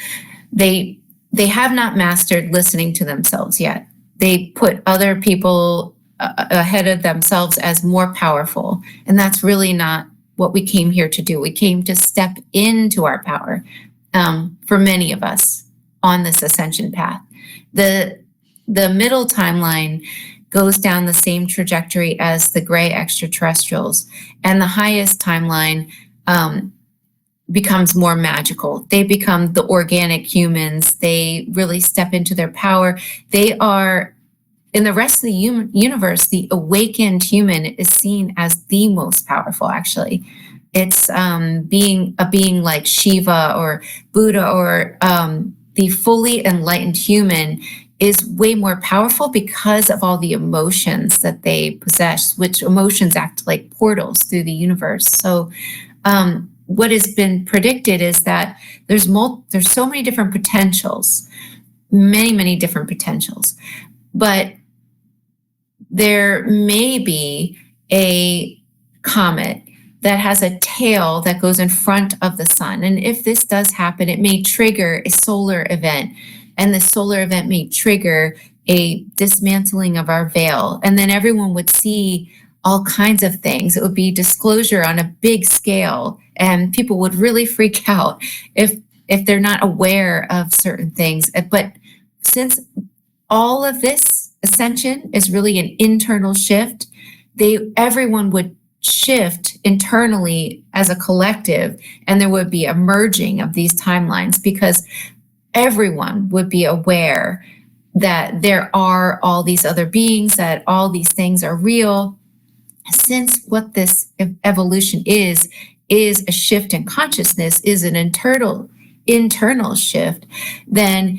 They have not mastered listening to themselves yet. They put other people ahead of themselves as more powerful, and that's really not what we came here to do. We came to step into our power, for many of us on this ascension path. The middle timeline goes down the same trajectory as the gray extraterrestrials, and the highest timeline becomes more magical. They become the organic humans. They really step into their power. They are in the rest of the universe, the awakened human is seen as the most powerful, actually. It's being a being like Shiva or Buddha or the fully enlightened human is way more powerful because of all the emotions that they possess, which emotions act like portals through the universe. So what has been predicted is that there's so many different potentials, many different potentials, but there may be a comet that has a tail that goes in front of the sun. And if this does happen, it may trigger a solar event. And the solar event may trigger a dismantling of our veil. And then everyone would see all kinds of things. It would be disclosure on a big scale. And people would really freak out if they're not aware of certain things. But since all of this ascension is really an internal shift, everyone would shift internally as a collective, and there would be a merging of these timelines because everyone would be aware that there are all these other beings, that all these things are real. Since what this evolution is a shift in consciousness, is an internal shift, then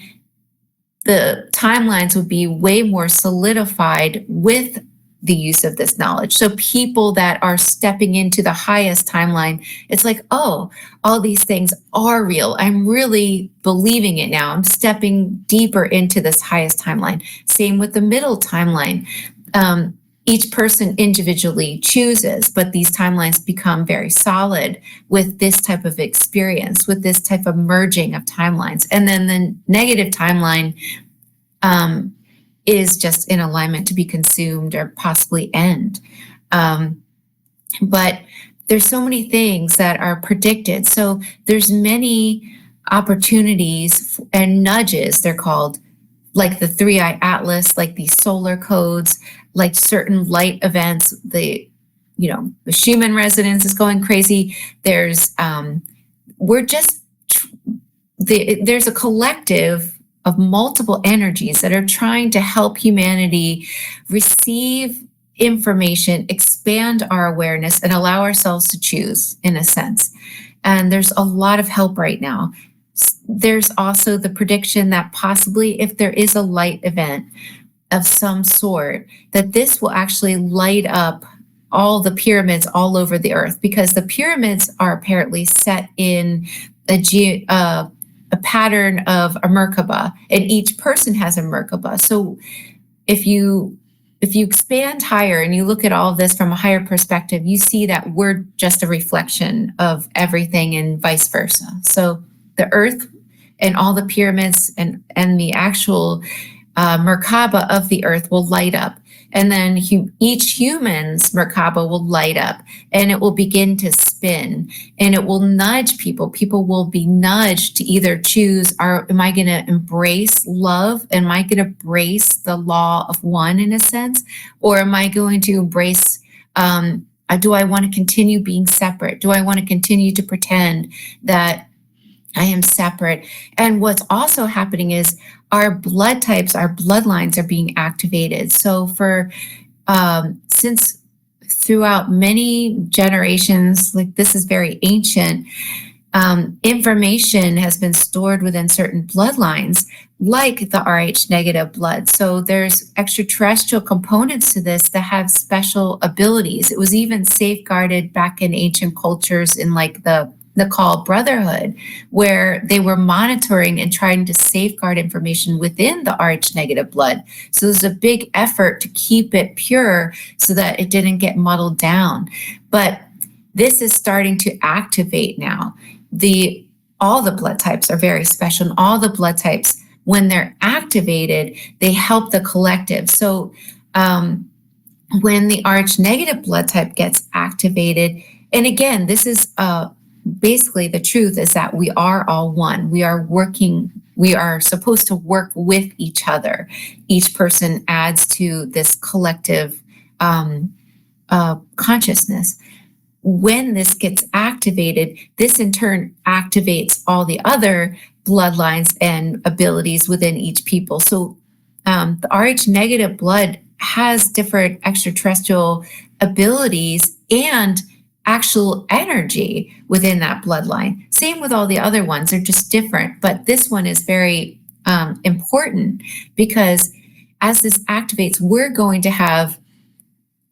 the timelines would be way more solidified with the use of this knowledge. So people that are stepping into the highest timeline, it's like, oh, all these things are real. I'm really believing it now. I'm stepping deeper into this highest timeline. Same with the middle timeline. Each person individually chooses, but these timelines become very solid with this type of experience, with this type of merging of timelines. And then the negative timeline is just in alignment to be consumed or possibly end. But there's so many things that are predicted. So there's many opportunities and nudges, they're called, like the 3-eye atlas, like these solar codes, like certain light events. The Schumann resonance is going crazy. There's there's a collective of multiple energies that are trying to help humanity receive information, expand our awareness, and allow ourselves to choose, in a sense. And there's a lot of help right now. There's also the prediction that possibly if there is a light event of some sort, that this will actually light up all the pyramids all over the earth, because the pyramids are apparently set in a pattern of a Merkaba, and each person has a Merkaba. So if you expand higher and you look at all of this from a higher perspective, you see that we're just a reflection of everything and vice versa. So the earth and all the pyramids and the actual Merkaba of the earth will light up. And then each human's Merkaba will light up, and it will begin to spin, and it will nudge people. People will be nudged to either choose, am I going to embrace love? Am I going to embrace the law of one, in a sense? Or am I going to embrace, do I want to continue being separate? Do I want to continue to pretend that I am separate? And what's also happening is our blood types, our bloodlines are being activated. So since throughout many generations, like this is very ancient, information has been stored within certain bloodlines, like the Rh negative blood. So there's extraterrestrial components to this that have special abilities. It was even safeguarded back in ancient cultures in like the Call Brotherhood, where they were monitoring and trying to safeguard information within the Rh negative blood. So there's a big effort to keep it pure so that it didn't get muddled down. But this is starting to activate now. All the blood types are very special, and all the blood types, when they're activated, they help the collective. So when the Rh negative blood type gets activated, and again, this is basically the truth is that we are all one. We are supposed to work with each other. Each person adds to this collective consciousness. When this gets activated, this in turn activates all the other bloodlines and abilities within each people. So the Rh negative blood has different extraterrestrial abilities and actual energy within that bloodline. Same with all the other ones, they're just different. But this one is very important because as this activates, we're going to have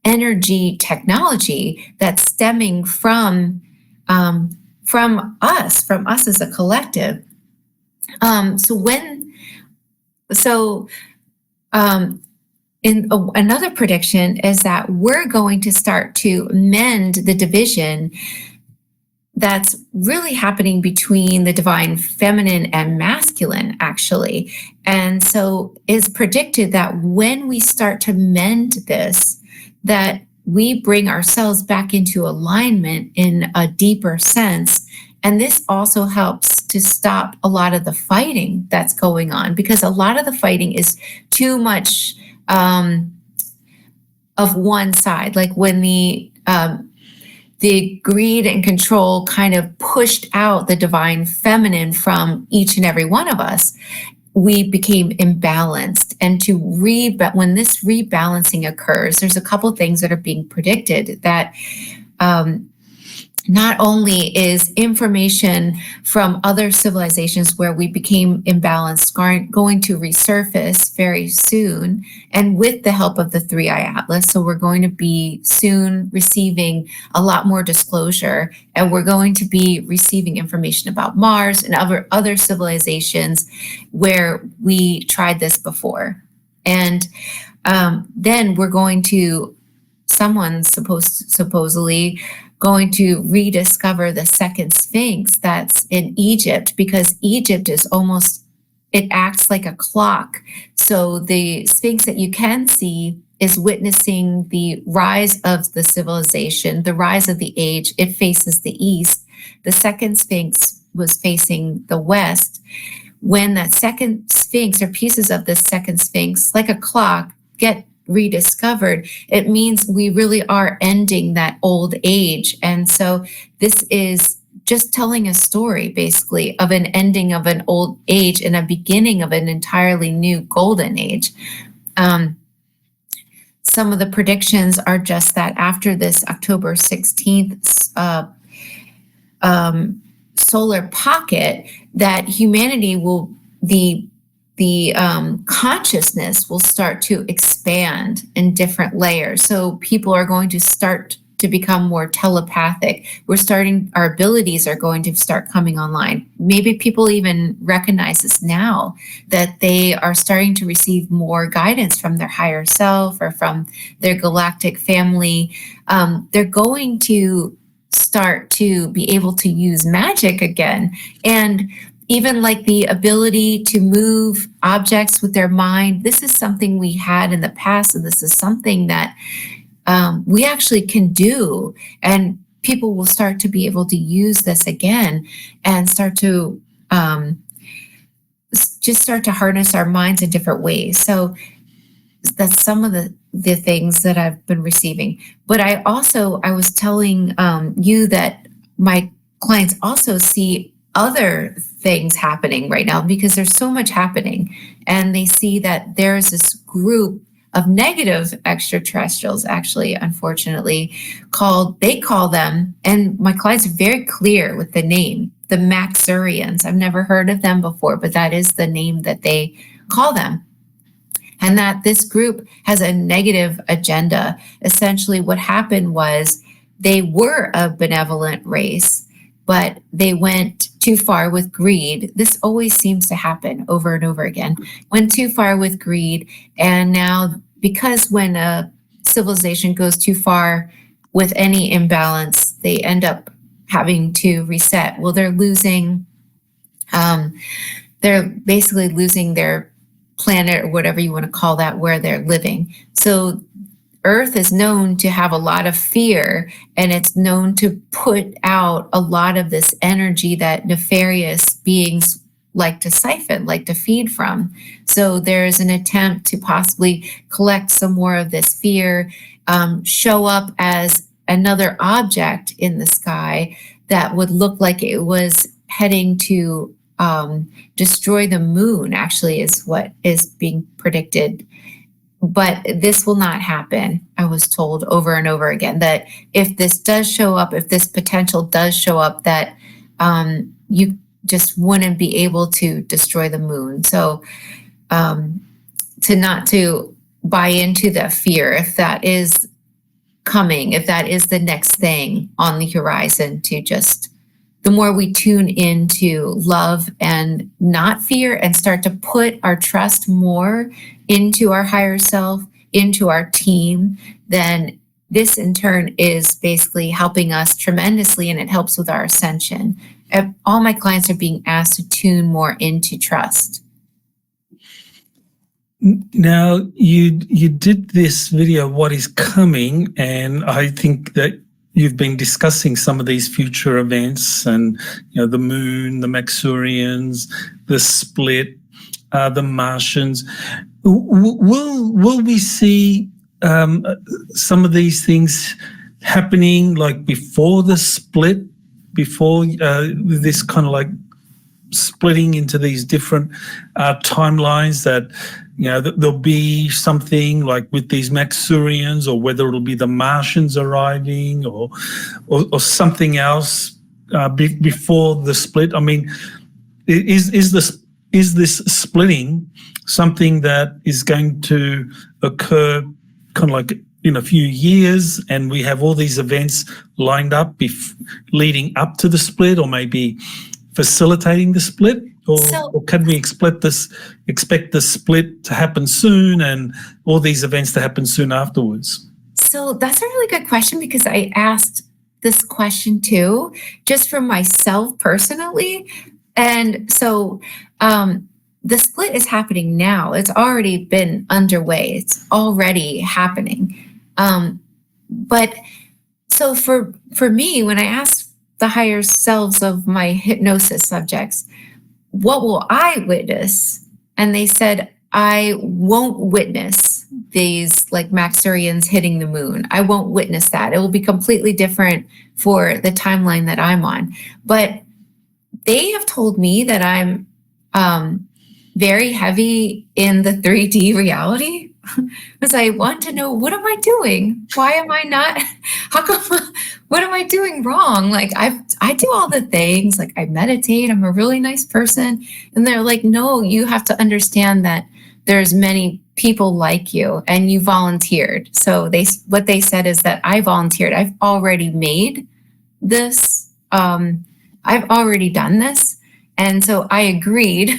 energy technology that's stemming from us as a collective. Another prediction is that we're going to start to mend the division that's really happening between the divine feminine and masculine, actually. And so it's predicted that when we start to mend this, that we bring ourselves back into alignment in a deeper sense. And this also helps to stop a lot of the fighting that's going on, because a lot of the fighting is too much of one side. Like when the greed and control kind of pushed out the divine feminine from each and every one of us, we became imbalanced. And when this rebalancing occurs, there's a couple things that are being predicted that not only is information from other civilizations where we became imbalanced going to resurface very soon, and with the help of the 3-Eye Atlas. So we're going to be soon receiving a lot more disclosure, and we're going to be receiving information about Mars and other civilizations where we tried this before. And then we're going to, someone's supposedly going to rediscover the second Sphinx that's in Egypt, because Egypt is it acts like a clock. So the Sphinx that you can see is witnessing the rise of the civilization, the rise of the age. It faces the east. The second Sphinx was facing the west. When that second Sphinx, or pieces of the second Sphinx, like a clock, get rediscovered, it means we really are ending that old age. And so this is just telling a story, basically, of an ending of an old age and a beginning of an entirely new golden age. Some of the predictions are just that after this October 16th solar pocket, that humanity will, the consciousness will start to expand in different layers. So people are going to start to become more telepathic. Our abilities are going to start coming online. Maybe people even recognize this now, that they are starting to receive more guidance from their higher self or from their galactic family. They're going to start to be able to use magic again. And even like the ability to move objects with their mind. This is something we had in the past, and this is something that we actually can do. And people will start to be able to use this again and start to harness our minds in different ways. So that's some of the things that I've been receiving. But I was telling you that my clients also see other things happening right now, because there's so much happening, and they see that there's this group of negative extraterrestrials, actually, unfortunately, they call them, and my clients are very clear with the name, the Maxurians. I've never heard of them before, but that is the name that they call them. And that this group has a negative agenda. Essentially, what happened was they were a benevolent race, but they went too far with greed. This always seems to happen over and over again. Went too far with greed, and now, because when a civilization goes too far with any imbalance, they end up having to reset. Well, they're basically losing their planet, or whatever you want to call that, where they're living. So Earth is known to have a lot of fear, and it's known to put out a lot of this energy that nefarious beings like to siphon, like to feed from. So there's an attempt to possibly collect some more of this fear, show up as another object in the sky that would look like it was heading to destroy the moon, actually, is what is being predicted. But this will not happen. I was told over and over again that if this does show up, if this potential does show up, that you just wouldn't be able to destroy the moon. So to not to buy into the fear, if that is coming, if that is the next thing on the horizon, to just, the more we tune into love and not fear and start to put our trust more into our higher self, into our team, then this in turn is basically helping us tremendously, and it helps with our ascension. All my clients are being asked to tune more into trust. Now, you did this video, What is Coming, and I think that you've been discussing some of these future events, and the moon, the Maxurians, the split, the Martians. Will we see some of these things happening like before the split, before this kind of like splitting into these different timelines, that there'll be something like with these Maxurians, or whether it'll be the Martians arriving, or something else before the split? I mean, is this splitting something that is going to occur kind of like in a few years, and we have all these events lined up leading up to the split, or maybe facilitating the split? Or can we expect the split to happen soon and all these events to happen soon afterwards? So that's a really good question, because I asked this question too, just for myself personally. And so the split is happening now. It's already been underway. It's already happening. But so for me, when I asked the higher selves of my hypnosis subjects, what will I witness? And they said, I won't witness these like Maxurians hitting the moon. I won't witness that. It will be completely different for the timeline that I'm on. But they have told me that I'm very heavy in the 3D reality, because I want to know, what am I doing? Why am I not? How come? What am I doing wrong? Like I do all the things. Like I meditate. I'm a really nice person. And they're like, no, you have to understand that there's many people like you, and you volunteered. So what they said is that I volunteered. I've already made this. I've already done this. And so I agreed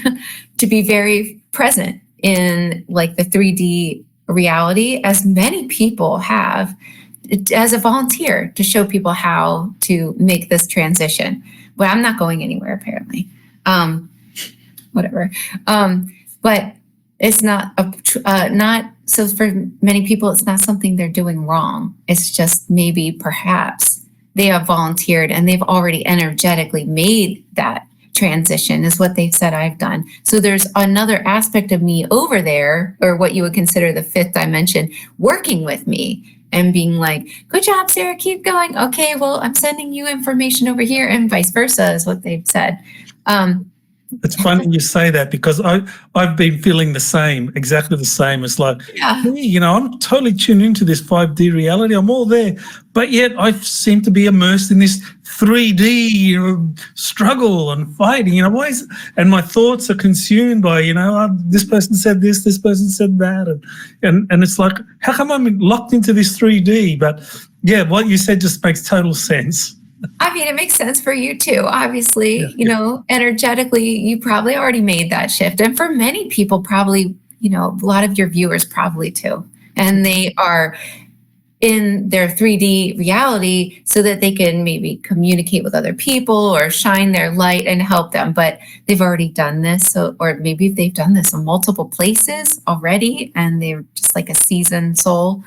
to be very present in like the 3D reality, as many people have, as a volunteer, to show people how to make this transition. But I'm not going anywhere, apparently. Whatever. But it's not so for many people, it's not something they're doing wrong. It's just maybe perhaps they have volunteered and they've already energetically made that transition, is what they've said I've done. So there's another aspect of me over there, or what you would consider the fifth dimension, working with me and being like, good job, Sarah, keep going. Okay, well, I'm sending you information over here, and vice versa, is what they've said. It's funny you say that, because I've been feeling the same, exactly the same. It's like, hey, I'm totally tuned into this 5D reality. I'm all there, but yet I seem to be immersed in this 3D struggle and fighting. Why is? And my thoughts are consumed by, this person said this person said that, and it's like, how come I'm locked into this 3D? But yeah, what you said just makes total sense. I mean, it makes sense for you too. Obviously, energetically, you probably already made that shift. And for many people, probably, a lot of your viewers probably too. And they are in their 3D reality so that they can maybe communicate with other people or shine their light and help them. But they've already done this. So, or maybe they've done this in multiple places already, and they're just like a seasoned soul.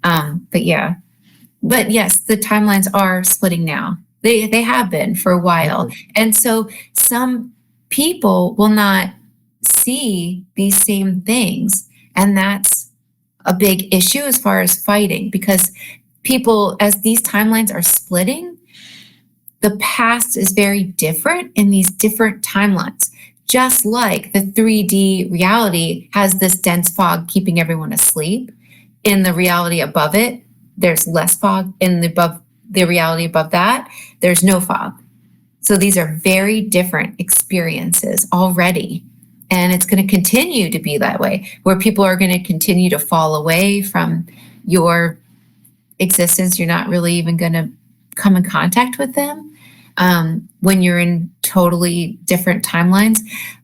But yes, the timelines are splitting now. They have been for a while. And so some people will not see these same things. And that's a big issue as far as fighting, because people, as these timelines are splitting, the past is very different in these different timelines. Just like the 3D reality has this dense fog keeping everyone asleep, in the reality above it, there's less fog. In the reality above that, there's no fog. So these are very different experiences already. And it's going to continue to be that way, where people are going to continue to fall away from your existence. You're not really even going to come in contact with them when you're in totally different timelines.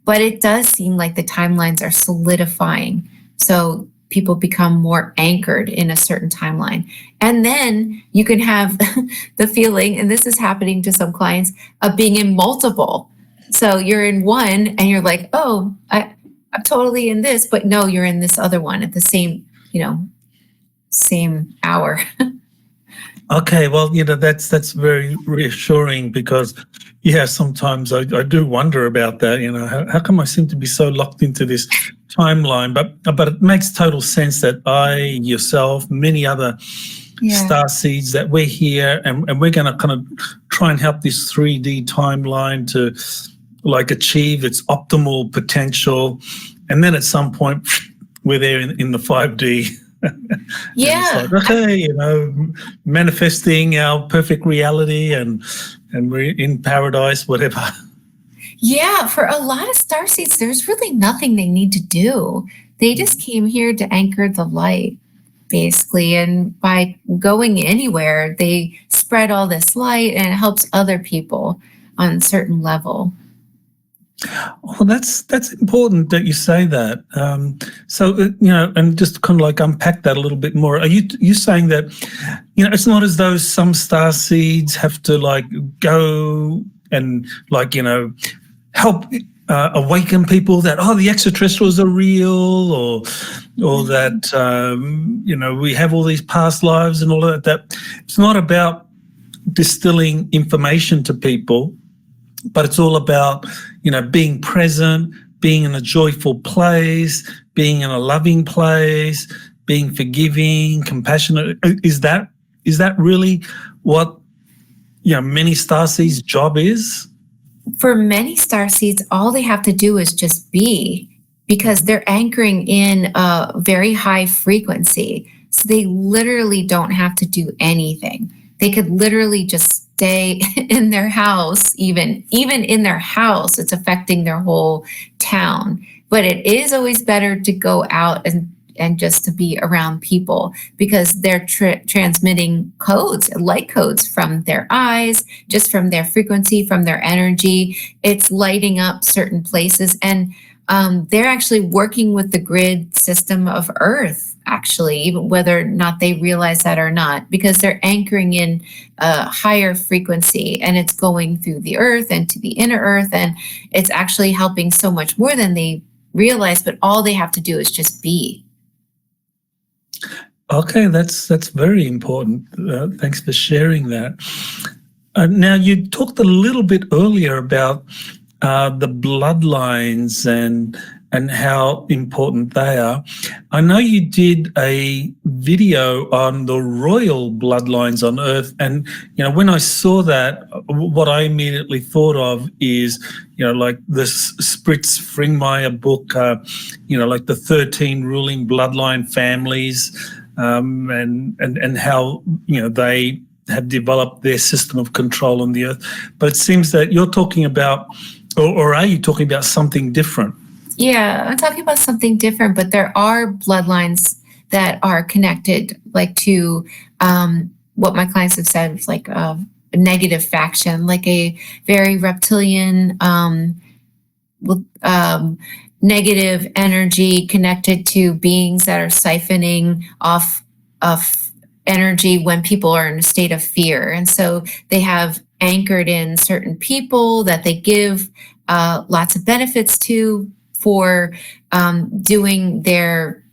But it does seem like the timelines are solidifying. So people become more anchored in a certain timeline. And then you can have the feeling, and this is happening to some clients, of being in multiple. So you're in one and you're like, oh, I'm totally in this, but no, you're in this other one at the same, same hour. Okay, well, that's very reassuring, because, sometimes I do wonder about that. How come I seem to be so locked into this timeline? But it makes total sense that I, yourself, many other star seeds, that we're here and we're going to kind of try and help this 3D timeline to achieve its optimal potential, and then at some point we're there in the 5D. Yeah. It's like, okay, manifesting our perfect reality, and we're in paradise, whatever. Yeah, for a lot of starseeds, there's really nothing they need to do. They just came here to anchor the light, basically. And by going anywhere, they spread all this light, and it helps other people on a certain level. Well, that's important that you say that. So and just kind of unpack that a little bit more. Are you saying that it's not as though some star seeds have to go and help awaken people that the extraterrestrials are real, or that we have all these past lives and all of that. That it's not about distilling information to people, but it's all about being present, being in a joyful place, being in a loving place, being forgiving, compassionate. Is that really what many starseeds' job is? For many starseeds, all they have to do is just be, because they're anchoring in a very high frequency. So they literally don't have to do anything. They could literally just stay in their house. Even in their house, it's affecting their whole town. But it is always better to go out and just to be around people, because they're transmitting codes, light codes from their eyes, just from their frequency, from their energy. It's lighting up certain places. And they're actually working with the grid system of Earth, actually, even whether or not they realize that or not, because they're anchoring in a higher frequency, and it's going through the Earth and to the inner Earth, and it's actually helping so much more than they realize. But all they have to do is just be. Okay, that's very important. Thanks for sharing that. Now, you talked a little bit earlier about the bloodlines and how important they are. I know you did a video on the royal bloodlines on Earth, and when I saw that, what I immediately thought of is the Spritz Fringmeyer book, like the 13 ruling bloodline families, and how they have developed their system of control on the Earth. But it seems that you're talking about, or are you talking about something different? Yeah, I'm talking about something different, but there are bloodlines that are connected, to what my clients have said, it's like a negative faction, like a very reptilian, negative energy connected to beings that are siphoning off of energy when people are in a state of fear. And so they have anchored in certain people that they give lots of benefits to for doing their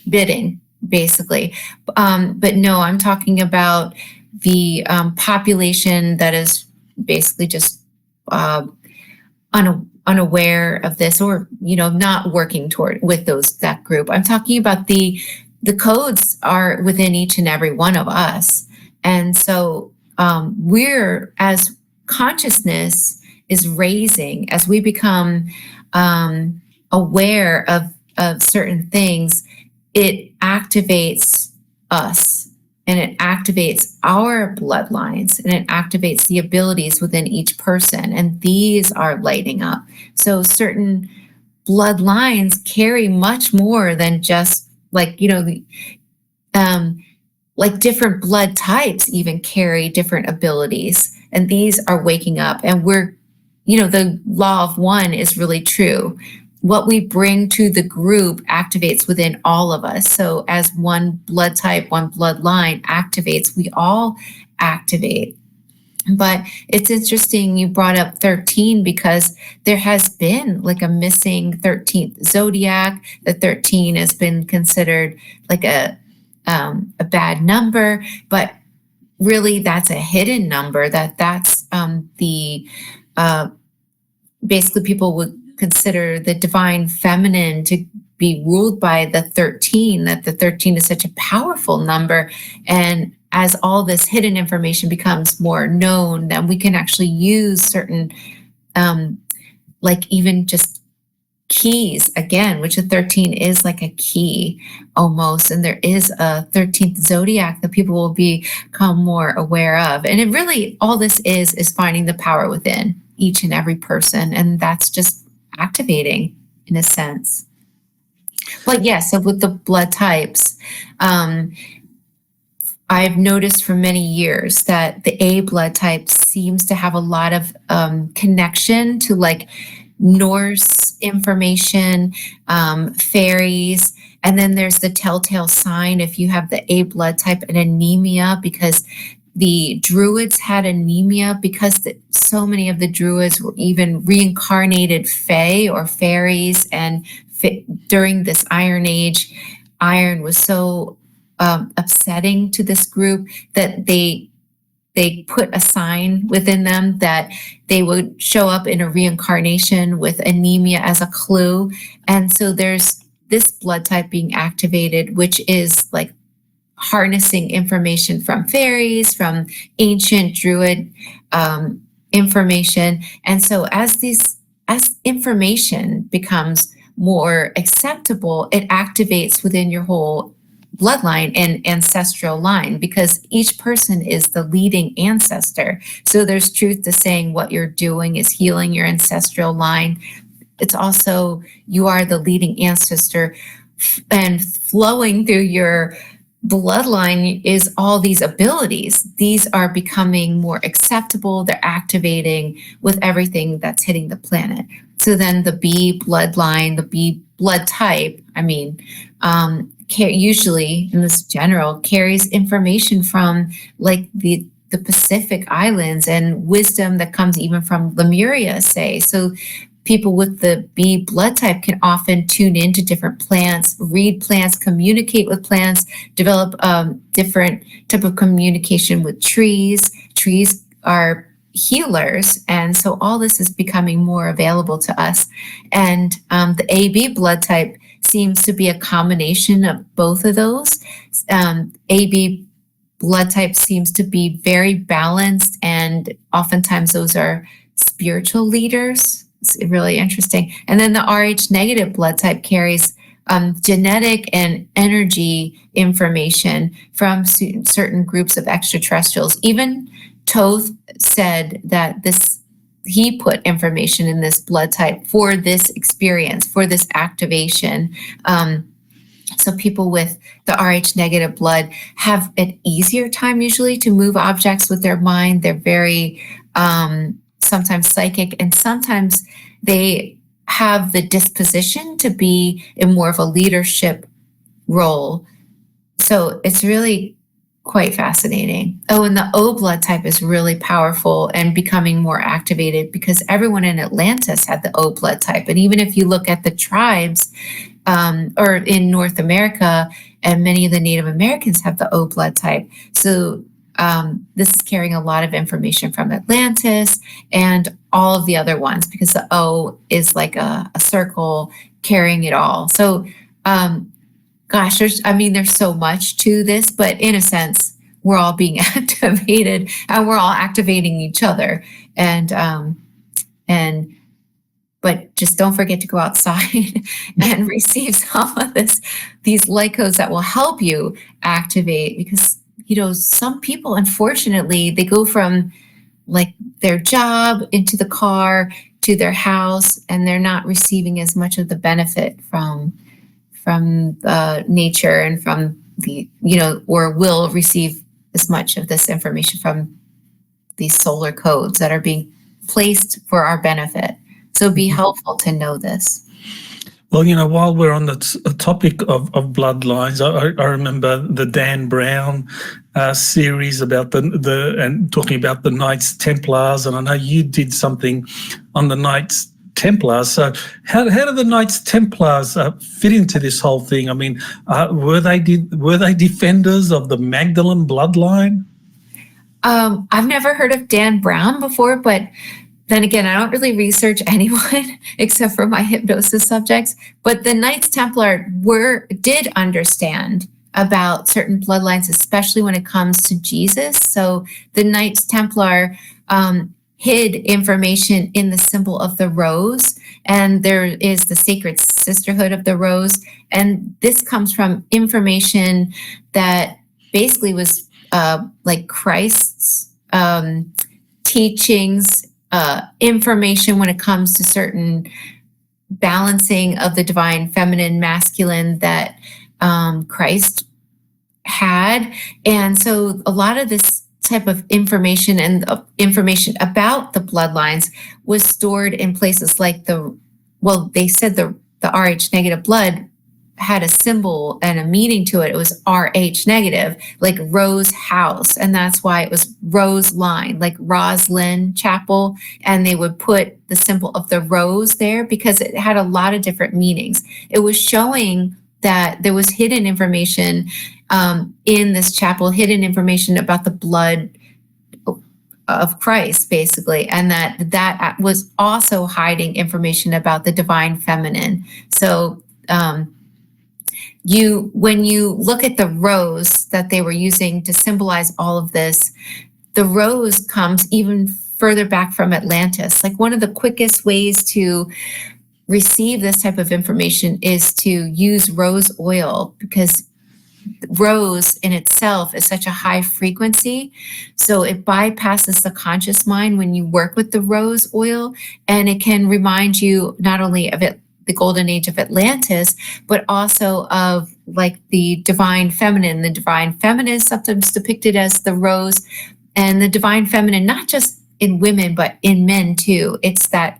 bidding, basically. But no, I'm talking about the population that is basically just unaware of this, or not working with that group. I'm talking about the codes are within each and every one of us, and so we're, as consciousness is raising, as we become aware of certain things, it activates us, and it activates our bloodlines, and it activates the abilities within each person, and these are lighting up. So certain bloodlines carry much more than just like, like different blood types even carry different abilities, and these are waking up. And we're, the law of one is really true. What we bring to the group activates within all of us. So as one blood type, one bloodline activates, we all activate. But it's interesting you brought up 13, because there has been like a missing 13th zodiac. The 13 has been considered like a bad number, but really that's a hidden number. That's basically people would consider the divine feminine to be ruled by the 13, that the 13 is such a powerful number. And as all this hidden information becomes more known, then we can actually use certain, like even just keys again, which a 13 is like a key almost. And there is a 13th zodiac that people will become more aware of. And it really, all this is finding the power within each and every person. And that's just activating in a sense. But yes, so with the blood types, I've noticed for many years that the A blood type seems to have a lot of connection to like Norse information, fairies, and then there's the telltale sign if you have the A blood type and anemia, because the Druids had anemia because so many of the Druids were even reincarnated fae or fairies, and during this Iron Age, iron was so upsetting to this group that they put a sign within them that they would show up in a reincarnation with anemia as a clue. And so there's this blood type being activated, which is like harnessing information from fairies, from ancient Druid information. And so as information becomes more acceptable, it activates within your whole bloodline and ancestral line, because each person is the leading ancestor. So there's truth to saying what you're doing is healing your ancestral line. It's also, you are the leading ancestor, and flowing through your bloodline is all these abilities. These are becoming more acceptable. They're activating with everything that's hitting the planet. So then the B bloodline, the B blood type, usually in this general carries information from like the Pacific Islands and wisdom that comes even from Lemuria, say. So people with the B blood type can often tune into different plants, read plants, communicate with plants, develop different type of communication with trees. Trees are healers, and so all this is becoming more available to us. And the AB blood type seems to be a combination of both of those. AB blood type seems to be very balanced, and oftentimes those are spiritual leaders. It's really interesting. And then the Rh negative blood type carries genetic and energy information from certain groups of extraterrestrials. Even Toth said that he put information in this blood type for this experience, for this activation. So people with the Rh negative blood have an easier time usually to move objects with their mind. They're very sometimes psychic, and sometimes they have the disposition to be in more of a leadership role. So it's really quite fascinating. Oh, and the O blood type is really powerful and becoming more activated, because everyone in Atlantis had the O blood type. And even if you look at the tribes or in North America, and many of the Native Americans have the O blood type. So this is carrying a lot of information from Atlantis and all of the other ones, because the O is like a circle carrying it all. So, gosh, there's so much to this, but in a sense, we're all being activated, and we're all activating each other. But just don't forget to go outside and receive some of these light codes that will help you activate, because, some people, unfortunately, they go from like their job into the car to their house, and they're not receiving as much of the benefit from nature and from the, or will receive as much of this information from these solar codes that are being placed for our benefit. So it'd be helpful to know this. Well, while we're on the topic of bloodlines, I remember the Dan Brown series about and talking about the Knights Templars, and I know you did something on the Knights Templars. So how do the Knights Templars fit into this whole thing? I mean, were they defenders of the Magdalene bloodline? I've never heard of Dan Brown before, but then again, I don't really research anyone except for my hypnosis subjects. But the Knights Templar did understand about certain bloodlines, especially when it comes to Jesus. So the Knights Templar hid information in the symbol of the rose, and there is the sacred sisterhood of the rose. And this comes from information that basically was like Christ's teachings, information when it comes to certain balancing of the divine feminine masculine that Christ had. And so a lot of this type of information and information about the bloodlines was stored in places like they said the Rh negative blood had a symbol and a meaning to it. It was Rh negative, like Rose House. And that's why it was Rose Line, like Roslyn Chapel. And they would put the symbol of the rose there because it had a lot of different meanings. It was showing that there was hidden information in this chapel, hidden information about the blood of Christ, basically. And that was also hiding information about the divine feminine. So, when you look at the rose that they were using to symbolize all of this, the rose comes even further back from Atlantis. Like, one of the quickest ways to receive this type of information is to use rose oil, because rose in itself is such a high frequency. So it bypasses the conscious mind when you work with the rose oil, and it can remind you not only of it, the golden age of Atlantis, but also of like the divine feminine. The divine feminine is sometimes depicted as the rose, and the divine feminine, not just in women, but in men too. It's that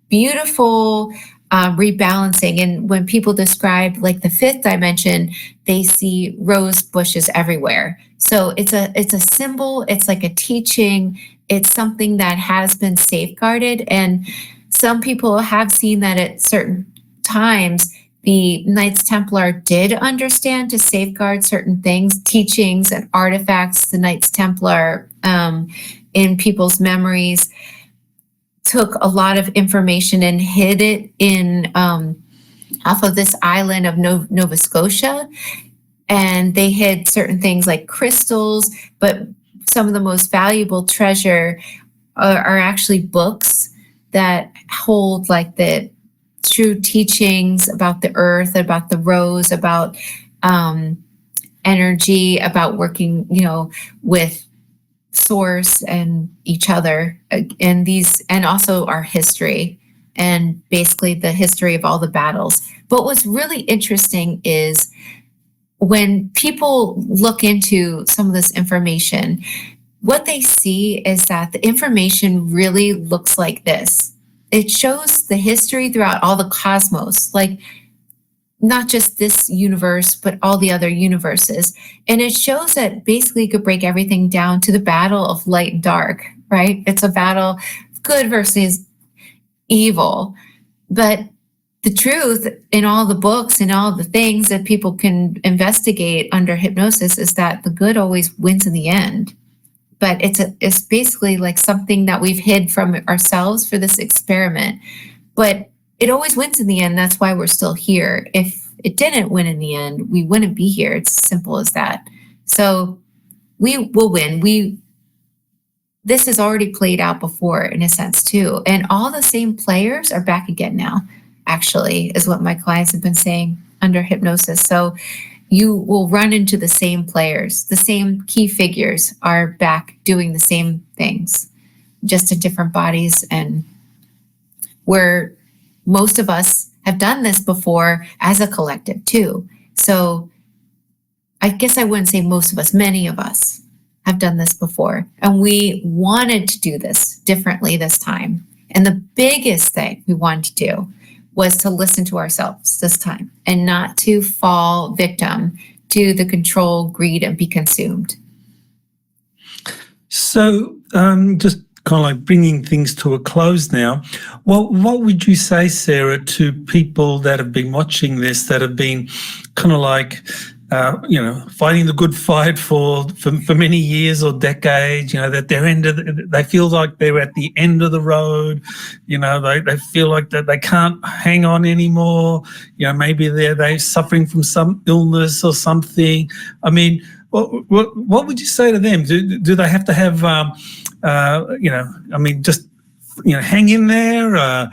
beautiful rebalancing. And when people describe like the fifth dimension, they see rose bushes everywhere. So it's a symbol. It's like a teaching. It's something that has been safeguarded. And some people have seen that at certain times, the Knights Templar did understand to safeguard certain things, teachings and artifacts. The Knights Templar in people's memories took a lot of information and hid it in off of this island of Nova Scotia. And they hid certain things like crystals, but some of the most valuable treasure are actually books that hold like the true teachings about the earth, about the rose, about energy, about working, with source and each other, and also our history, and basically the history of all the battles. But what's really interesting is when people look into some of this information, what they see is that the information really looks like this. It shows the history throughout all the cosmos, like not just this universe, but all the other universes. And it shows that basically you could break everything down to the battle of light and dark, right? It's a battle of good versus evil. But the truth in all the books and all the things that people can investigate under hypnosis is that the good always wins in the end. But it's basically like something that we've hid from ourselves for this experiment. But it always wins in the end. That's why we're still here. If it didn't win in the end, we wouldn't be here. It's as simple as that. So we will win. This has already played out before in a sense too. And all the same players are back again now, actually, is what my clients have been saying under hypnosis. So you will run into the same players, the same key figures are back doing the same things, just in different bodies, and where most of us have done this before as a collective too. So I guess I wouldn't say most of us, many of us have done this before, and we wanted to do this differently this time. And the biggest thing we wanted to do was to listen to ourselves this time and not to fall victim to the control, greed, and be consumed. So just kind of like bringing things to a close now, what would you say, Sarah, to people that have been watching this, that have been kind of like, fighting the good fight for many years or decades, that they feel like they're at the end of the road, they feel like that they can't hang on anymore, maybe they're suffering from some illness or something. I mean, what would you say to them? Do they have to have, just hang in there?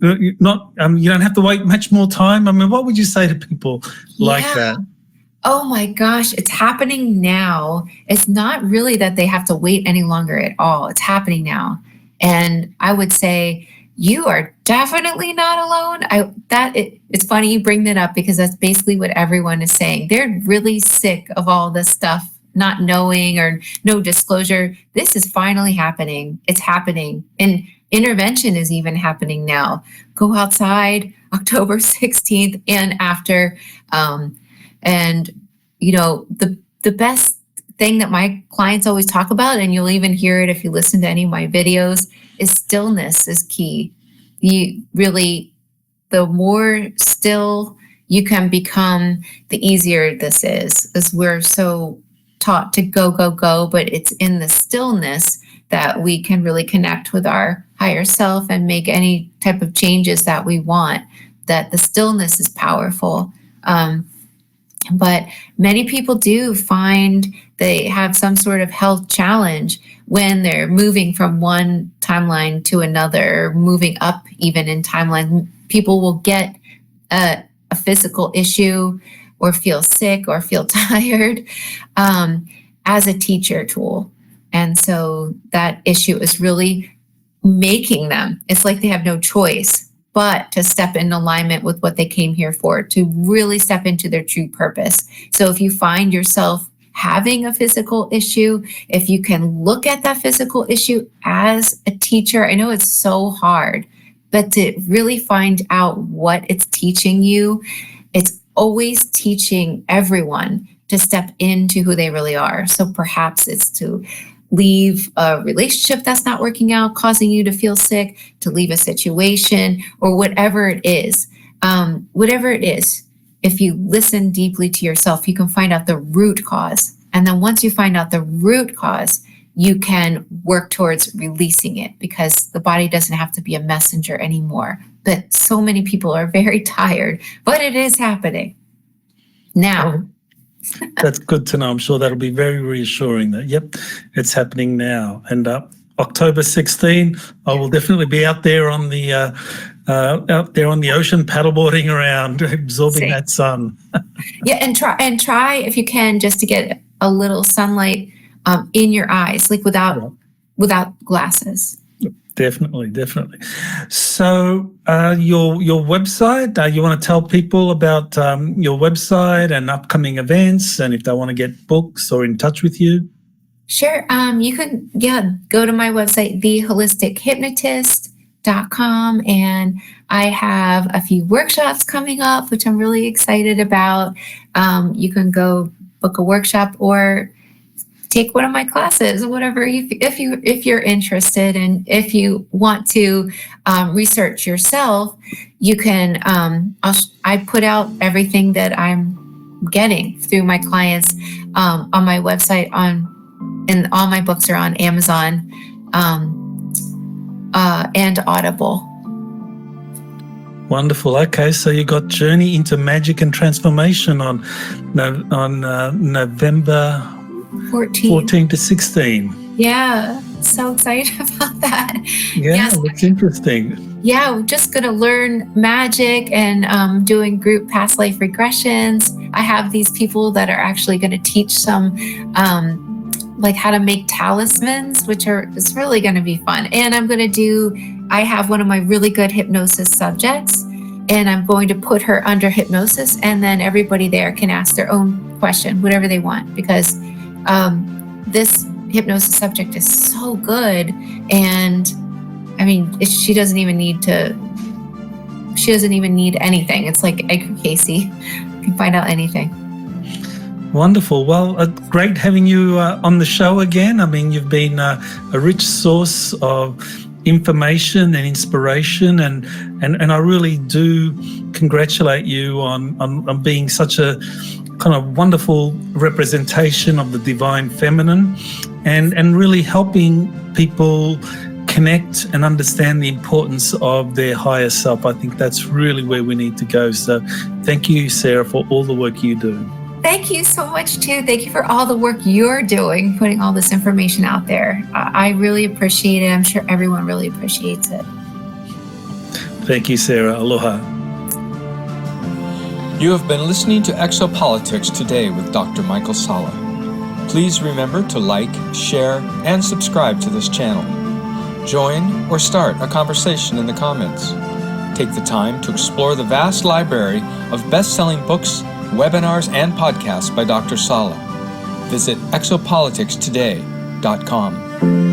You don't have to wait much more time. I mean, what would you say to people like that? Oh my gosh, it's happening now. It's not really that they have to wait any longer at all. It's happening now. And I would say you are definitely not alone. It's funny you bring that up, because that's basically what everyone is saying. They're really sick of all this stuff, not knowing or no disclosure. This is finally happening. It's happening. And intervention is even happening now. Go outside October 16th and after. And, the best thing that my clients always talk about, and you'll even hear it if you listen to any of my videos, is stillness is key. The more still you can become, the easier this is, as we're so taught to go, go, go, but it's in the stillness that we can really connect with our higher self and make any type of changes that we want, that the stillness is powerful. But many people do find they have some sort of health challenge when they're moving from one timeline to another, moving up even in timeline. People will get a physical issue or feel sick or feel tired as a teacher tool. And so that issue is really making them, it's like they have no choice but to step in alignment with what they came here for, to really step into their true purpose. So if you find yourself having a physical issue, if you can look at that physical issue as a teacher, I know it's so hard, but to really find out what it's teaching you, it's always teaching everyone to step into who they really are. So perhaps it's to leave a relationship that's not working out, causing you to feel sick, to leave a situation, or whatever it is. If you listen deeply to yourself, you can find out the root cause. And then once you find out the root cause, you can work towards releasing it, because the body doesn't have to be a messenger anymore. But so many people are very tired, but it is happening now. That's good to know. I'm sure that'll be very reassuring that, yep, it's happening now. And October 16, I will definitely be out there on the ocean, paddleboarding around, absorbing that sun. Yeah, and try if you can, just to get a little sunlight in your eyes, like without glasses. Definitely. So your website, you want to tell people about your website and upcoming events, and if they want to get books or in touch with you? Sure. You can go to my website, theholistichehypnotist.com, and I have a few workshops coming up, which I'm really excited about. You can go book a workshop or take one of my classes, whatever, if you're interested. And if you want to research yourself, you can, I put out everything that I'm getting through my clients on my website, and all my books are on Amazon and Audible. Wonderful. Okay, so you got Journey into Magic and Transformation on November 14 to 16. Yeah, so excited about that. Yeah, Yes. that's interesting. Yeah, we're just going to learn magic and doing group past life regressions. I have these people that are actually going to teach some like how to make talismans, which is really going to be fun. And I have one of my really good hypnosis subjects, and I'm going to put her under hypnosis, and then everybody there can ask their own question, whatever they want, because this hypnosis subject is so good. And I mean, she doesn't even need anything. It's like Edgar Casey. You can find out anything. Wonderful. Well, great having you on the show again. I mean, you've been a rich source of information and inspiration, and I really do congratulate you on being such a kind of wonderful representation of the divine feminine, and really helping people connect and understand the importance of their higher self. I think that's really where we need to go. So thank you, Sarah, for all the work you do. Thank you so much, too. Thank you for all the work you're doing, putting all this information out there. I really appreciate it. I'm sure everyone really appreciates it. Thank you, Sarah. Aloha. You have been listening to Exopolitics Today with Dr. Michael Sala. Please remember to like, share, and subscribe to this channel. Join or start a conversation in the comments. Take the time to explore the vast library of best-selling books, webinars, and podcasts by Dr. Sala. Visit exopoliticstoday.com.